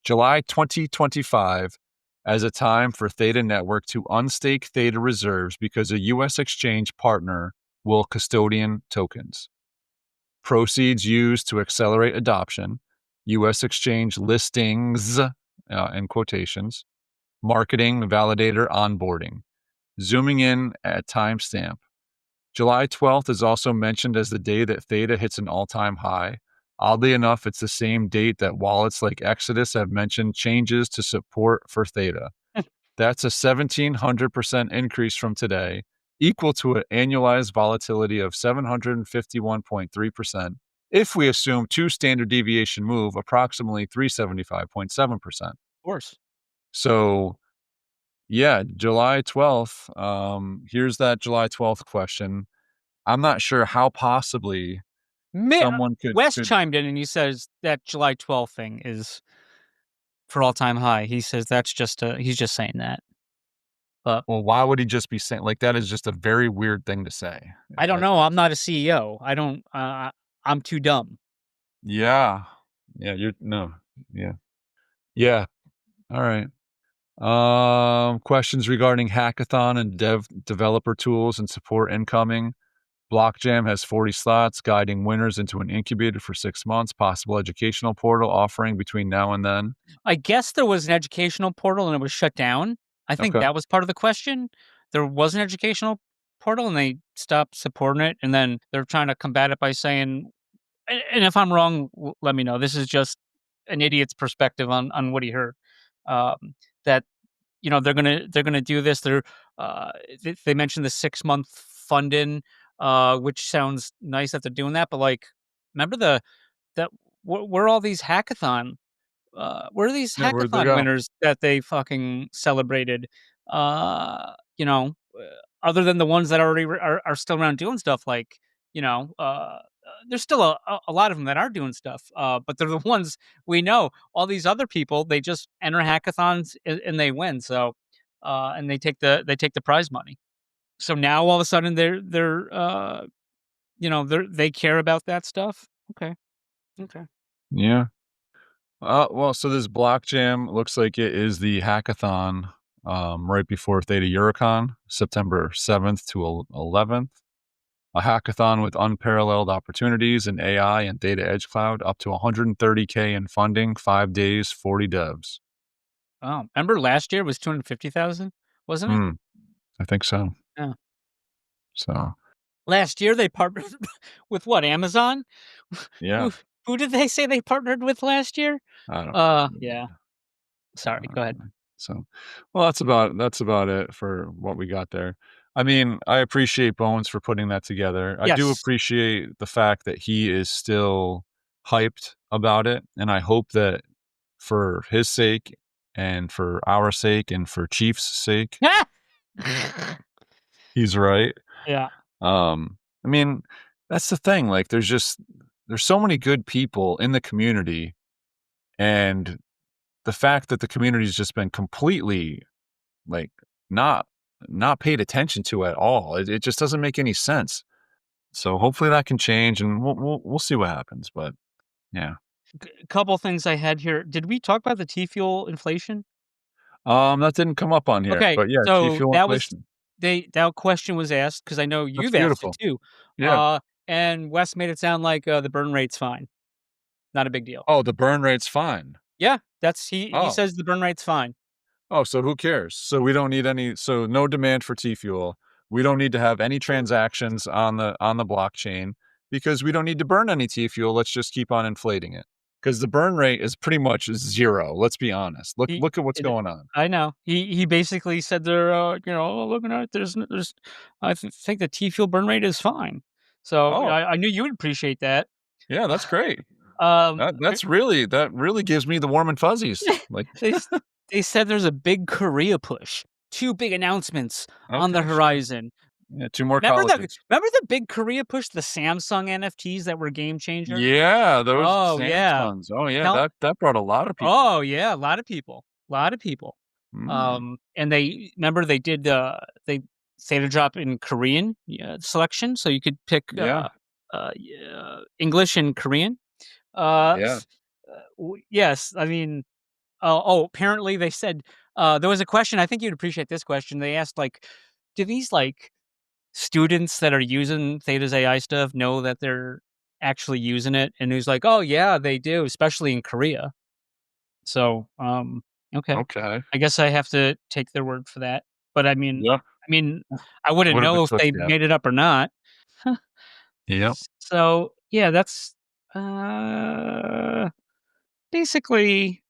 July 2025 as a time for Theta Network to unstake Theta reserves because a U.S. exchange partner will custodian tokens. Proceeds used to accelerate adoption. U.S. exchange listings, in quotations. Marketing, validator, onboarding. Zooming in at timestamp. July 12th is also mentioned as the day that Theta hits an all-time high. Oddly enough, it's the same date that wallets like Exodus have mentioned changes to support for Theta. That's a 1,700% increase from today, equal to an annualized volatility of 751.3%. If we assume 2 standard deviation move, approximately 375.7%. Of course. So, yeah, July 12th. Here's that July 12th question. I'm not sure how possibly someone could. Wes chimed in and he says that July 12th thing is for all time high. He says that's he's just saying that. But Well, why would he just be saying like that? Is just a very weird thing to say. I don't know. I'm not a CEO. I don't. I'm too dumb. Yeah. Yeah. Yeah. All right. Questions regarding hackathon and developer tools and support incoming. Blockjam has 40 slots, guiding winners into an incubator for 6 months. Possible educational portal offering between now and then. I guess there was an educational portal and it was shut down. I think Okay. that was part of the question. There was an educational portal and they stopped supporting it, and then they're trying to combat it by saying, and if I'm wrong, let me know. This is just an idiot's perspective on what he heard. That they're gonna do this. They mentioned the 6-month funding, which sounds nice that they're doing that. But like, remember that where are all these where are these Yeah, where'd they hackathon go? winners that they fucking celebrated? Uh, you know, other than the ones that already are still around doing stuff, like, there's still a lot of them that are doing stuff, but they're the ones we know. All these other people, they just enter hackathons and they win. So, and they take the prize money. So now all of a sudden they care about that stuff. Okay, okay. Yeah. Well, so this Blockjam looks like it is the hackathon right before Theta Eurocon, September 7th to 11th. A hackathon with unparalleled opportunities in AI and data edge cloud, up to 130K in funding, 5 days, 40 devs. Oh, remember last year was 250,000, wasn't it? Hmm, I think so. Yeah. So, Last year they partnered with what, Amazon? yeah, Who who did they say they partnered with last year? I don't Yeah. Sorry, uh, go ahead. so, well, that's about it for what we got there. I mean, I appreciate Bones for putting that together. I do Yes. appreciate the fact that he is still hyped about it, and I hope that for his sake and for our sake and for Chief's sake, he's right. Yeah. I mean, that's the thing. Like, there's so many good people in the community, and the fact that the community's just been completely like not not paid attention to at all. It just doesn't make any sense. So hopefully that can change, and we'll see what happens. But yeah, A couple things I had here. Did we talk about the T fuel inflation? that didn't come up on here, Okay, but yeah, T so fuel inflation. that question was asked because I know That's you've asked it beautiful. too. Yeah. And Wes made it sound like the burn rate's fine, not a big deal. Oh, the burn rate's fine. Yeah, that's he Oh, says the burn rate's fine. so who cares? So we don't need any. So no demand for T fuel. We don't need to have any transactions on the blockchain because we don't need to burn any T fuel. Let's just keep on inflating it because the burn rate is pretty much zero. Let's be honest. He Look at what's it going on. I know. He basically said they're, looking at it, there's think the T fuel burn rate is fine. So Oh, I knew you would appreciate that. yeah, that's great. Um, That really gives me the warm and fuzzies. Like, they s they said there's a big Korea push. 2 big announcements on the okay, sure. horizon. Yeah, 2 more Remember the colleges. remember the big Korea push, the Samsung NFTs that were game changer? Yeah, those Oh, yeah. Samsungs. Oh, yeah, Tell that brought a lot of people. Oh, yeah, a lot of people, a lot of people. Mm, And they remember they say to drop in Korean, yeah, selection, so you could pick, yeah, yeah, English and Korean. Uh, yeah. yes, I mean, apparently they said, there was a question, I think you'd appreciate this question. They asked, like, do these, like, students that are using Theta's AI stuff know that they're actually using it? And he was like, "Oh, yeah, they do, especially in Korea." So, okay. Okay. I guess I have to take their word for that. But Yeah. I mean, I wouldn't What have know it if took they yet. made it up or not. Yep. So, yeah, that's, uh, basically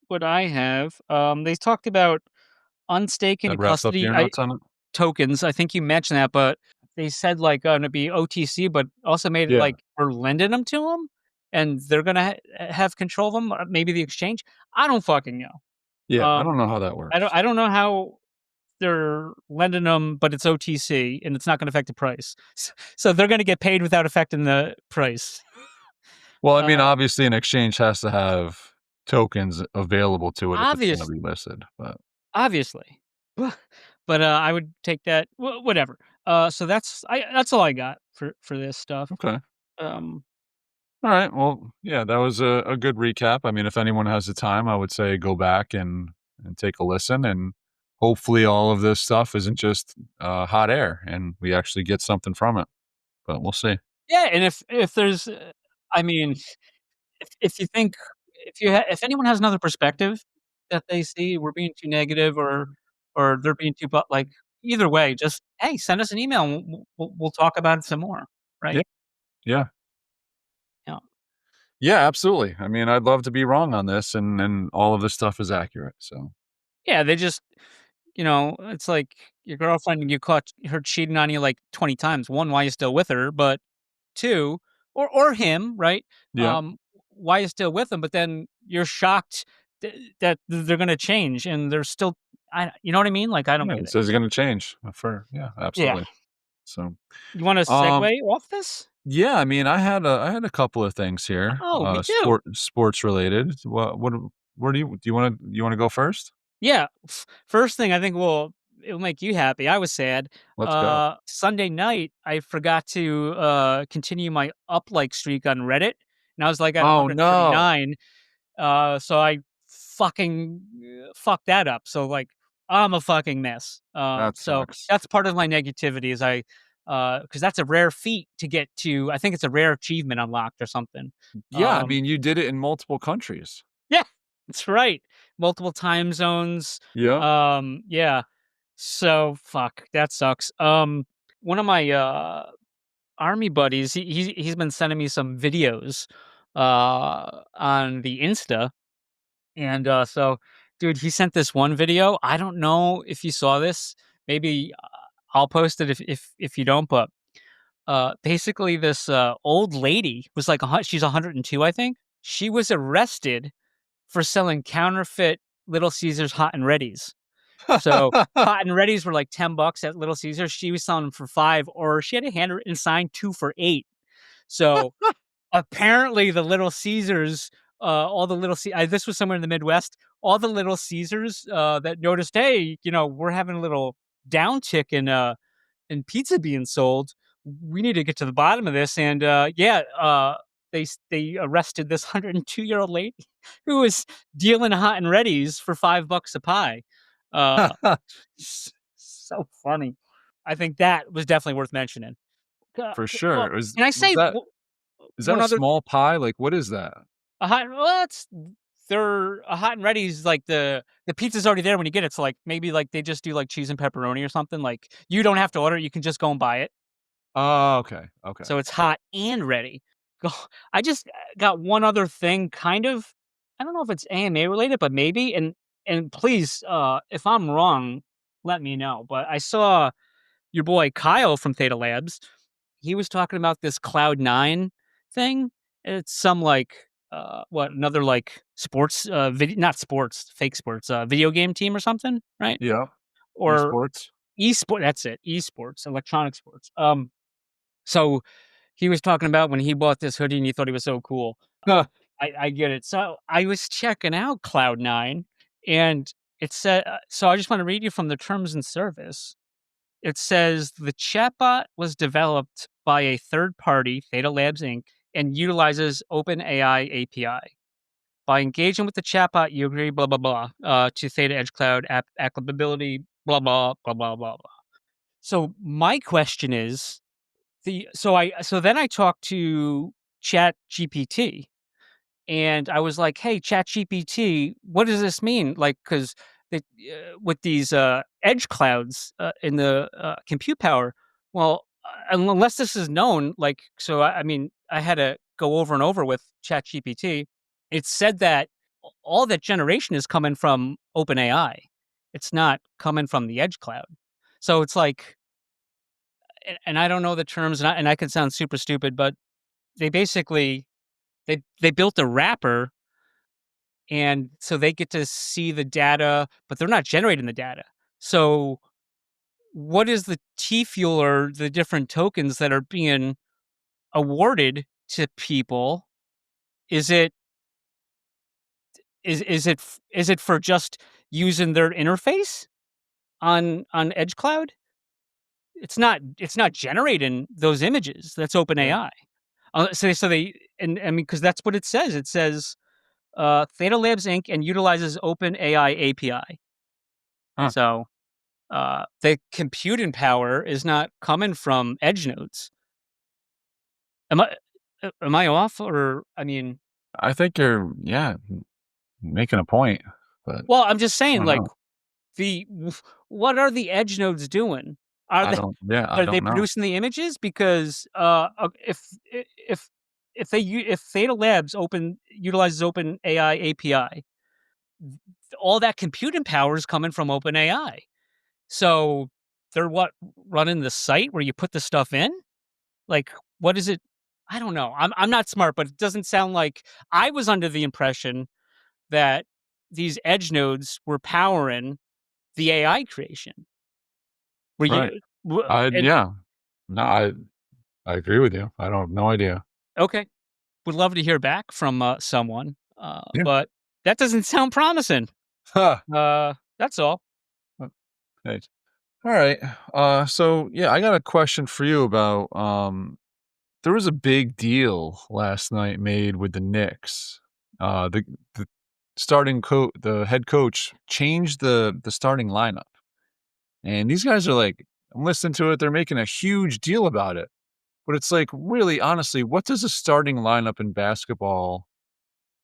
what I have. They talked about unstaking That and wraps up custody your notes on it? tokens. I think you mentioned that, but they said, like, gonna be OTC, but also made it Yeah. like we're lending them to them, and they're gonna have control of them, maybe the exchange. I don't fucking know. Yeah, I Um, don't know how that I don't works. I don't know how they're lending them, but it's OTC and it's not gonna affect the price. So they're gonna get paid without affecting the price. Well, I mean, Uh, obviously, an exchange has to have tokens available to it if it's gonna obvious be listed, but obviously. But, I would take that whatever. So that's all I got for this stuff. okay. Um, Alright, well, yeah, that was a good recap. I mean, if anyone has the time, I would say go back and and take a listen. And hopefully all of this stuff isn't just hot air and we actually get something from it. But we'll see. Yeah, and if there's, I mean, if you think if anyone has another perspective that they see we're being too negative or they're being too like either way, just hey, send us an email and we'll talk about it some more, Yeah. right? Yeah. Yeah. Yeah, absolutely. I mean, I'd love to be wrong on this and all of this stuff is accurate. So Yeah, they just it's like your girlfriend and you caught her cheating on you like 20 times. One, why you still with her? But two, or him, right? yeah. Um, why you still with him? But then you're shocked that they're gonna change and they're still you know what I mean? Like I don't Yeah. get It it. says it's gonna change yeah, Yeah. absolutely. So You wanna um segue off this? yeah, I mean I had a couple of things here, Oh, me too. sports related. What where do you wanna go first? Yeah. First thing I think it'll make you happy. I was sad. Let's go. Sunday night, I forgot to continue my up like streak on Reddit, and I was like at Oh no. 139. So I fucking fucked that up. So like I'm a fucking mess. That So sucks. that's part of my negativity is because that's a rare feat to get to. I think it's a rare achievement unlocked or something. Yeah, I Um, mean you did it in multiple countries. yeah, that's right. Multiple time zones. Yeah. Yeah. So fuck, that sucks. One of my army buddies, he's been sending me some videos on the Insta. And so dude, he sent this one video. I don't know if you saw this. Maybe I'll post it if you don't, but basically this old lady was like she's 102, I think. She was arrested for selling counterfeit Little Caesars hot and readies. So hot and readies were like $10 at Little Caesars. She was selling them for 5, or she had a handwritten sign 2 for 8. So apparently the Little Caesars, all the little this was somewhere in the Midwest. All the Little Caesars that noticed, hey, we're having a little downtick in pizza being sold. We need to get to the bottom of this. And they arrested this 102-year-old lady who was dealing hot and readies for $5 a pie. Uh, so funny. I think that was definitely worth mentioning. For Well, sure. can I Was say that is that one a other small pie? Like what is that? a hot? Well, they're a hot and ready's like the pizza's already there when you get it. So like maybe like they just do like cheese and pepperoni or something. Like you don't have to order it; you can just go and buy it. Oh, okay. Okay. So it's hot and ready. Go I just got one other thing kind of I don't know if it's AMA related, but maybe, and please, if I'm wrong, let me know, but I saw your boy Kyle from Theta Labs. He was talking about this Cloud9 thing. It's some, like, another, like, sports, not sports, fake sports, video game team or something, right? Yeah. Or Esports. that's it, esports, electronic sports. So he was talking about when he bought this hoodie and he thought he was so cool. Huh. I get it. So I was checking out Cloud9 and it said, so I just want to read you from the terms and service. It says the chatbot was developed by a third party, Theta Labs Inc., and utilizes OpenAI API. By engaging with the chatbot, you agree, blah, blah, blah, to Theta Edge Cloud app applicability, blah, blah, blah, blah, blah, blah. So my question is, so then I talked to Chat GPT and I was like, "Hey, Chat GPT, what does this mean?" Like, because with these edge clouds in the compute power, well, unless this is known, like, so I mean, I had to go over and over with Chat GPT. It said that all that generation is coming from OpenAI. It's not coming from the edge cloud. So it's like, and I don't know the terms, and I could sound super stupid, but they basically they built a wrapper, and so they get to see the data, but they're not generating the data. So, what is the T fuel or the different tokens that are being awarded to people? Is it is it for just using their interface on Edge Cloud? It's not generating those images. That's Yeah. OpenAI. So they and I mean because that's what it says. It says Theta Labs Inc. and utilizes OpenAI API. Huh. So the computing power is not coming from edge nodes. Am I off? Or I mean, I think you're making a point, but well, I'm just I saying, don't like know. the what are the edge nodes doing? Are they I are they don't know. producing the images? Because if if Theta Labs utilizes Open AI API, all that computing power is coming from Open AI. So they're running the site where you put the stuff in? Like, what is it? I don't know. I'm not smart, but it doesn't sound like I was under the impression that these edge nodes were powering the AI creation. Were Right. you and Yeah. No, I agree with you. I don't have no idea. okay. Would love to hear back from someone. Yeah. But that doesn't sound promising. Huh. That's all. Hey. All right. So yeah, I got a question for you about there was a big deal last night made with the Knicks. The the head coach changed the starting lineup. And these guys are like, I'm listening to it, they're making a huge deal about it. But it's like, really, honestly, what does a starting lineup in basketball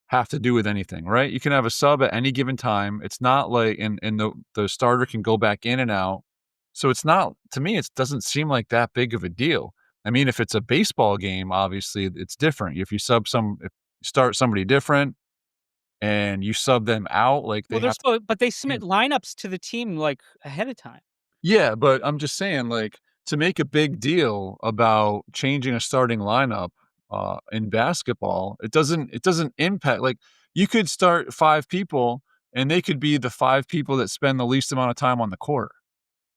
have to do with anything, right? You can have a sub at any given time. It's not like and the starter can go back in and out. So it's not to me, it doesn't seem like that big of a deal. I mean, if it's a baseball game, obviously it's different. If you start somebody different and you sub them out, like Well, they have to. but they submit lineups to the team like ahead of time. Yeah, but I'm just saying, like, to make a big deal about changing a starting lineup in basketball, it doesn't impact. Like, you could start 5 people, and they could be the 5 people that spend the least amount of time on the court,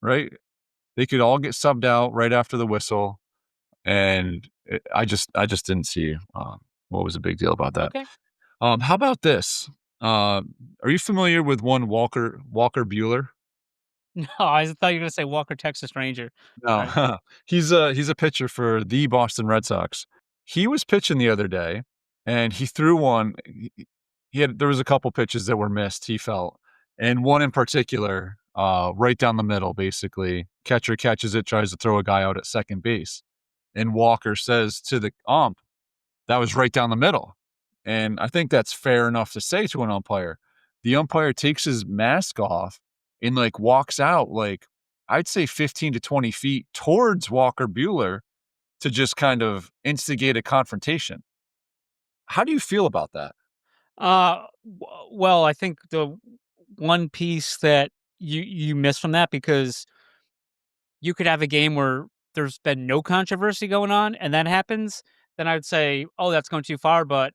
right? They could all get subbed out right after the whistle, and I just didn't see what was a big deal about that. Okay. How about this? Are you familiar with one Walker Bueller? No, I thought you were gonna say Walker Texas Ranger. All right. No, he's a pitcher for the Boston Red Sox. He was pitching the other day, and he threw one. There was a couple pitches that were missed. He felt, and one in particular, right down the middle. Basically, catcher catches it, tries to throw a guy out at second base, and Walker says to the ump, "That was right down the middle." And I think that's fair enough to say to an umpire. The umpire takes his mask off and like walks out like I'd say 15 to 20 feet towards Walker Bueller to just kind of instigate a confrontation. How do you feel about that? Well, I think the one piece that you miss from that, because you could have a game where there's been no controversy going on and that happens, then I would say, "Oh, that's going too far," but,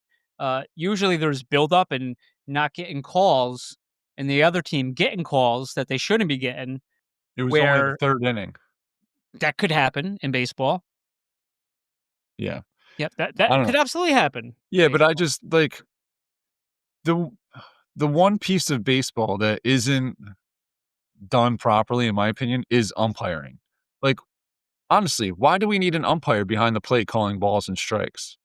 usually there's buildup and not getting calls and the other team getting calls that they shouldn't be getting, It was only the where third inning. that could happen in baseball. Yeah. Yep, I that don't could know. absolutely happen in Yeah, but I baseball. just like the the one piece of baseball that isn't done properly, in my opinion, is umpiring. Like, honestly, why do we need an umpire behind the plate calling balls and strikes?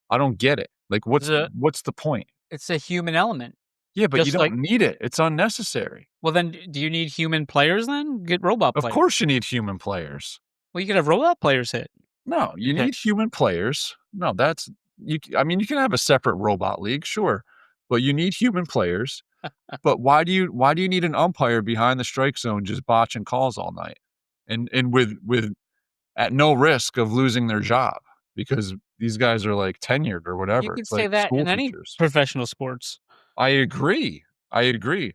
I don't get it. Like, The what's the point? It's a human element, Yeah, but you just like don't need it. It's unnecessary. well, then do you need human players then? Get robot Of players. course you need human players. Well, you could have robot players No, you hit. need human players. No, that's I mean, you can have a separate robot league, sure, but you need human players. But why do you need an umpire behind the strike zone just botching calls all night? And with at no risk of losing their job because these guys are like tenured or You whatever. could It's say like that school in any teachers. professional sports. I agree. I agree.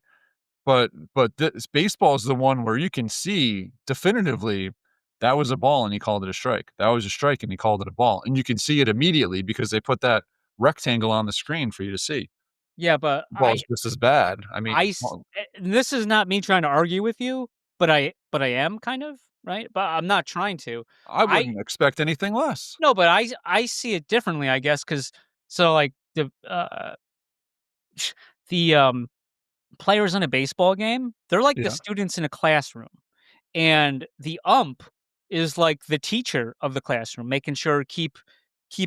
But this baseball is the one where you can see definitively that was a ball and he called it a strike. That was a strike and he called it a ball. And you can see it immediately because they put that rectangle on the screen for you to see. Yeah, but Ball is just as bad. I mean, well, this is not me trying to argue with you, but I am kind of, right? But I'm not trying to. I I wouldn't expect anything less. No, but I see it differently, I guess, because so, like, the, players in a baseball game, they're like the Yeah. students in a classroom, and the ump is like the teacher of the classroom, making sure keep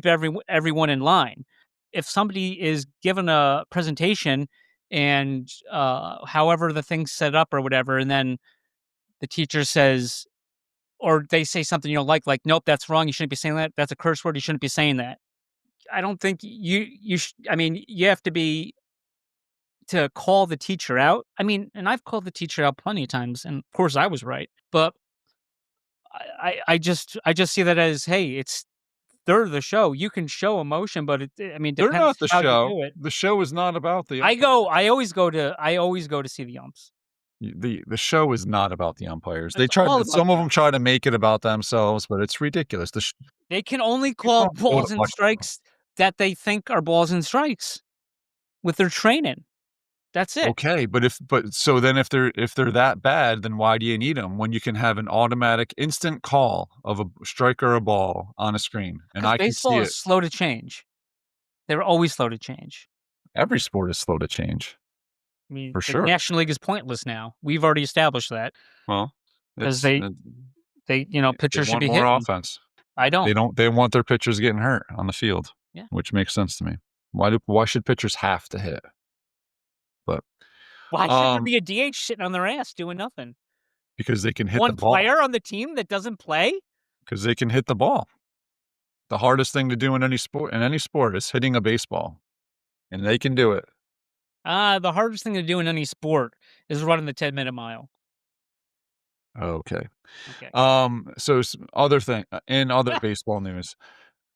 everyone in line. if somebody is given a presentation and however the thing's set up or whatever, and then the teacher says, or they say something you don't like, nope, that's wrong. You shouldn't be saying that. That's a curse word. You shouldn't be saying that. I don't think I mean, you have to be to call the teacher out. I mean, and I've called the teacher out plenty of times, and of course I was right. But I just see that as, hey, they're the show. You can show emotion, but I mean, They're depends not the how you show. do it. The show is not about the I always go to see the umps. the show is not about the umpires. They It's try all to, about some of them try to make it about themselves, but it's ridiculous. they can only You call don't go to balls and watch. strikes that they think are balls and strikes with their training. That's it. Okay, but so then if they're that bad, then why do you need them when you can have an automatic instant call of a strike or a ball on a screen and Because I can see baseball is it? slow to change. They're always slow to change. Every sport is slow to change, I mean, for the sure. National League is pointless now. We've already established that Well, because it's they they pitchers should want be more hitting. offense. I don't. They want their pitchers getting hurt on the field, Yeah. which makes sense to me. Why should pitchers have to hit? But Why should there be a DH sitting on their ass doing nothing? because they can hit the One ball. player on the team that doesn't play? Because they can hit the ball. The hardest thing to do in any sport is hitting a baseball, and they can do it. The hardest thing to do in any sport is running the 10-minute mile. Okay. Okay. So other thing in other baseball news,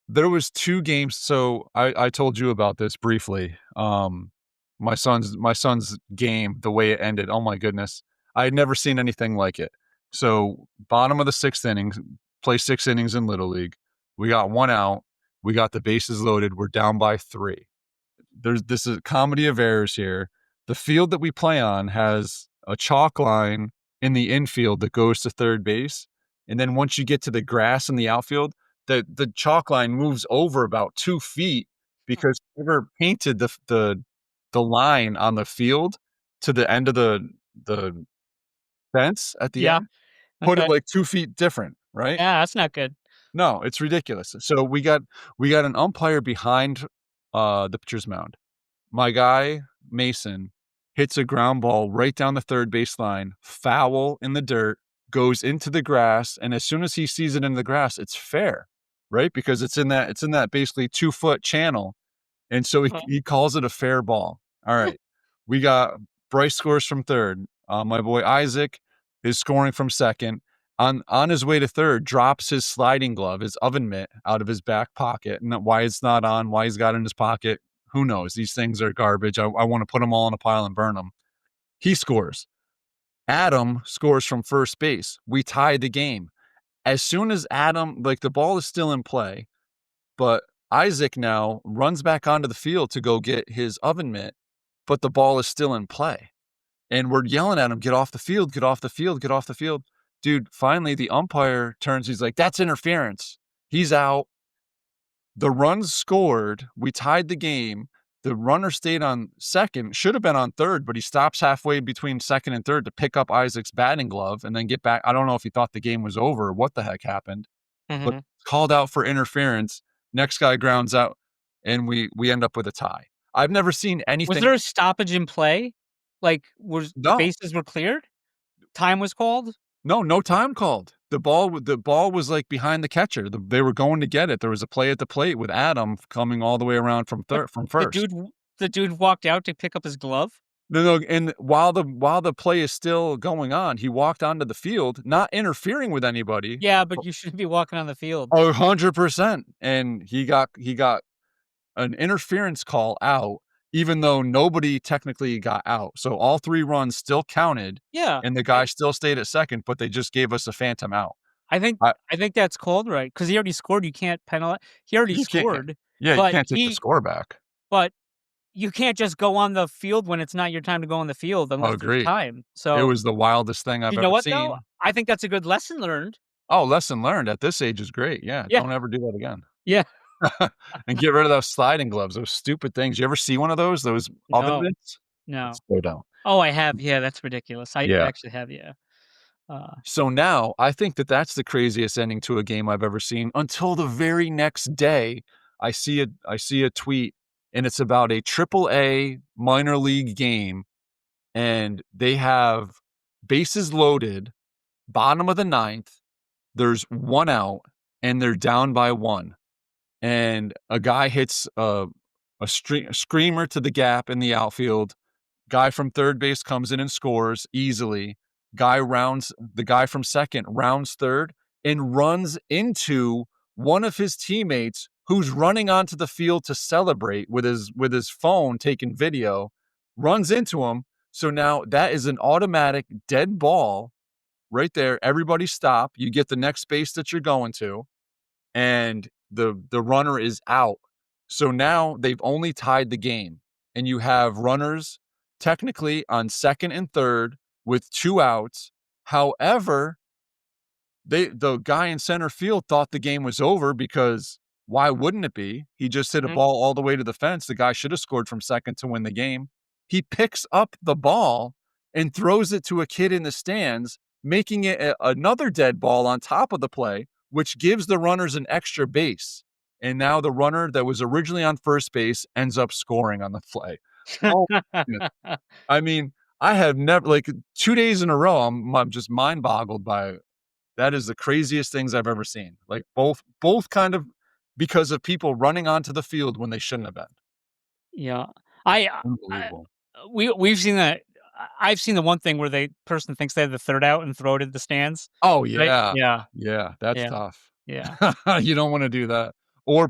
there was 2 games. So I told you about this briefly. My son's game, the way it ended. Oh my goodness, I had never seen anything like it. So bottom of the 6th innings, play 6 innings in Little League. We got 1 out. We got the bases loaded. We're down by 3. This is a comedy of errors here. The field that we play on has a chalk line in the infield that goes to third base. And then once you get to the grass in the outfield, the chalk line moves over about 2 feet because whoever painted the line on the field to the end of the fence at the Yeah. end, put it Okay. like 2 feet different, right? Yeah, that's not good. No, it's ridiculous. So we got an umpire behind the pitcher's mound. My guy, Mason, hits a ground ball right down the third baseline, foul in the dirt, goes into the grass, and as soon as he sees it in the grass, it's fair, right? Because it's in that basically 2-foot channel. And so he calls it a fair ball. All right. We got Bryce scores from third. My boy Isaac is scoring from second. On his way to third, drops his sliding glove, his oven mitt, out of his back pocket. And why it's not on, why he's got it in his pocket, who knows? These things are garbage. I want to put them all in a pile and burn them. He scores. Adam scores from first base. We tie the game. As soon as Adam, like the ball is still in play, but Isaac now runs back onto the field to go get his oven mitt, but the ball is still in play. And we're yelling at him, get off the field, get off the field, get off the field. Dude, finally the umpire turns, he's like, that's interference. He's out. The runs scored. We tied the game. The runner stayed on second, should have been on third, but he stops halfway between second and third to pick up Isaac's batting glove and then get back. I don't know if he thought the game was over or what the heck happened, but called out for interference. Next guy grounds out, and we end up with a tie. I've never seen anything. Was there a stoppage in play? Like, No. bases were cleared? Time was called? No time called. The ball was like behind the catcher. They were going to get it. There was a play at the plate with Adam coming all the way around from first. The dude walked out to pick up his glove? No, and while the play is still going on, he walked onto the field, not interfering with anybody. Yeah, but you shouldn't be walking on the field. 100%. And he got an interference call out, even though nobody technically got out. So all 3 runs still counted. Yeah. And the guy still stayed at second, but they just gave us a phantom out. I think that's called right because he already scored. You can't penalize. He already scored. Yeah, you can't take the score back. But you can't just go on the field when it's not your time to go on the field unless there's time. So it was the wildest thing I've ever seen. Though? I think that's a good lesson learned. Oh, lesson learned at this age is great. Yeah. Don't ever do that again. Yeah. And get rid of those sliding gloves, those stupid things. You ever see one of those oven mitts? No. Slow down. Oh, I have. Yeah, that's ridiculous. I actually have. Yeah. So now I think that's the craziest ending to a game I've ever seen until the very next day. I see a tweet and it's about a AAA minor league game, and they have bases loaded, bottom of the ninth. There's one out, and they're down by one. And a guy hits a screamer to the gap in the outfield. Guy from third base comes in and scores easily. The guy from second rounds third and runs into one of his teammates who's running onto the field to celebrate with his phone taking video, runs into him. So now that is an automatic dead ball right there. Everybody stop. You get the next base that you're going to, and the runner is out. So now they've only tied the game, and you have runners technically on second and third with 2 outs. However, the guy in center field thought the game was over, because why wouldn't it be? He just hit a ball all the way to the fence. The guy should have scored from second to win the game. He picks up the ball and throws it to a kid in the stands, making it another dead ball on top of the play, which gives the runners an extra base. And now the runner that was originally on first base ends up scoring on the play. Oh, I mean, I have never, like 2 days in a row, I'm just mind boggled by it. That is the craziest things I've ever seen. Like both kind of because of people running onto the field when they shouldn't have been. Yeah. Unbelievable. We've seen that. I've seen the one thing where the person thinks they have the third out and throw it at the stands. Oh, Right? yeah. Yeah. Yeah, that's Yeah. tough. Yeah. You don't wanna do that. Or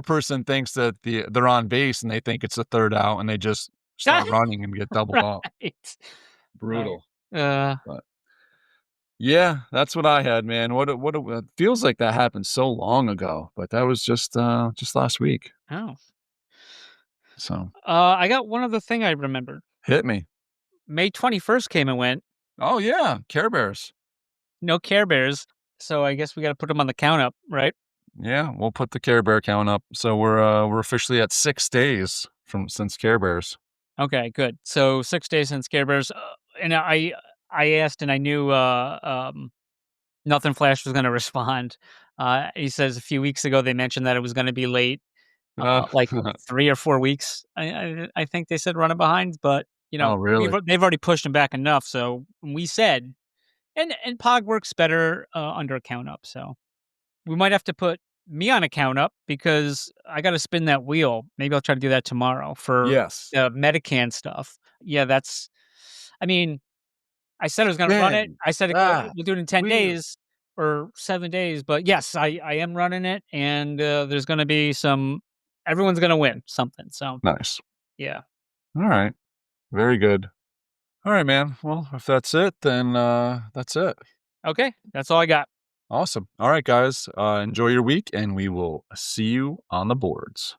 person thinks that they're on base and they think it's the third out, and they just start running and get doubled off. Right. Brutal. Uh, But yeah, that's what I had, man. It feels like that happened so long ago, but that was just last week. oh. So I got one other thing I remembered. hit me. May 21st came and went. Oh yeah, Care Bears. No Care Bears. So I guess we got to put them on the count up, right? Yeah, we'll put the Care Bear count up. So we're officially at 6 days since Care Bears. Okay, good. So 6 days since Care Bears, and I asked, and I knew Nothing Flash was going to respond. He says a few weeks ago they mentioned that it was going to be late, like 3 or 4 weeks. I think they said running behind, but Oh, really? they've already pushed him back enough. So we said, and Pog works better under a count up. So we might have to put me on a count up because I got to spin that wheel. Maybe I'll try to do that tomorrow for Yes. Medican stuff. Yeah, I mean, I said I was going to run it. I said we'll do it in 10 days or 7 days. But yes, I am running it, and there's going to be everyone's going to win something. So Nice. yeah. All right. Very good. All right, man. Well, if that's it, then that's it. Okay, that's all I got. Awesome. All right, guys. Enjoy your week, and we will see you on the boards.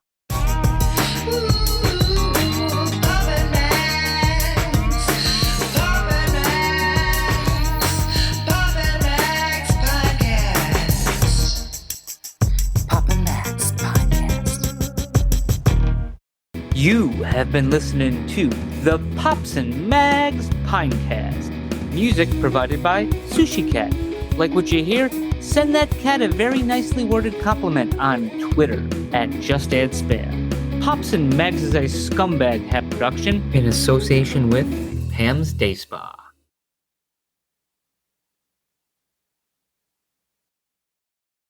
You have been listening to the Pops and Mags Pinecast. Music provided by Sushi Cat. Like what you hear? Send that cat a very nicely worded compliment on Twitter at JustAddSpam. Pops and Mags is a Scumbag Hat production in association with Pam's Day Spa.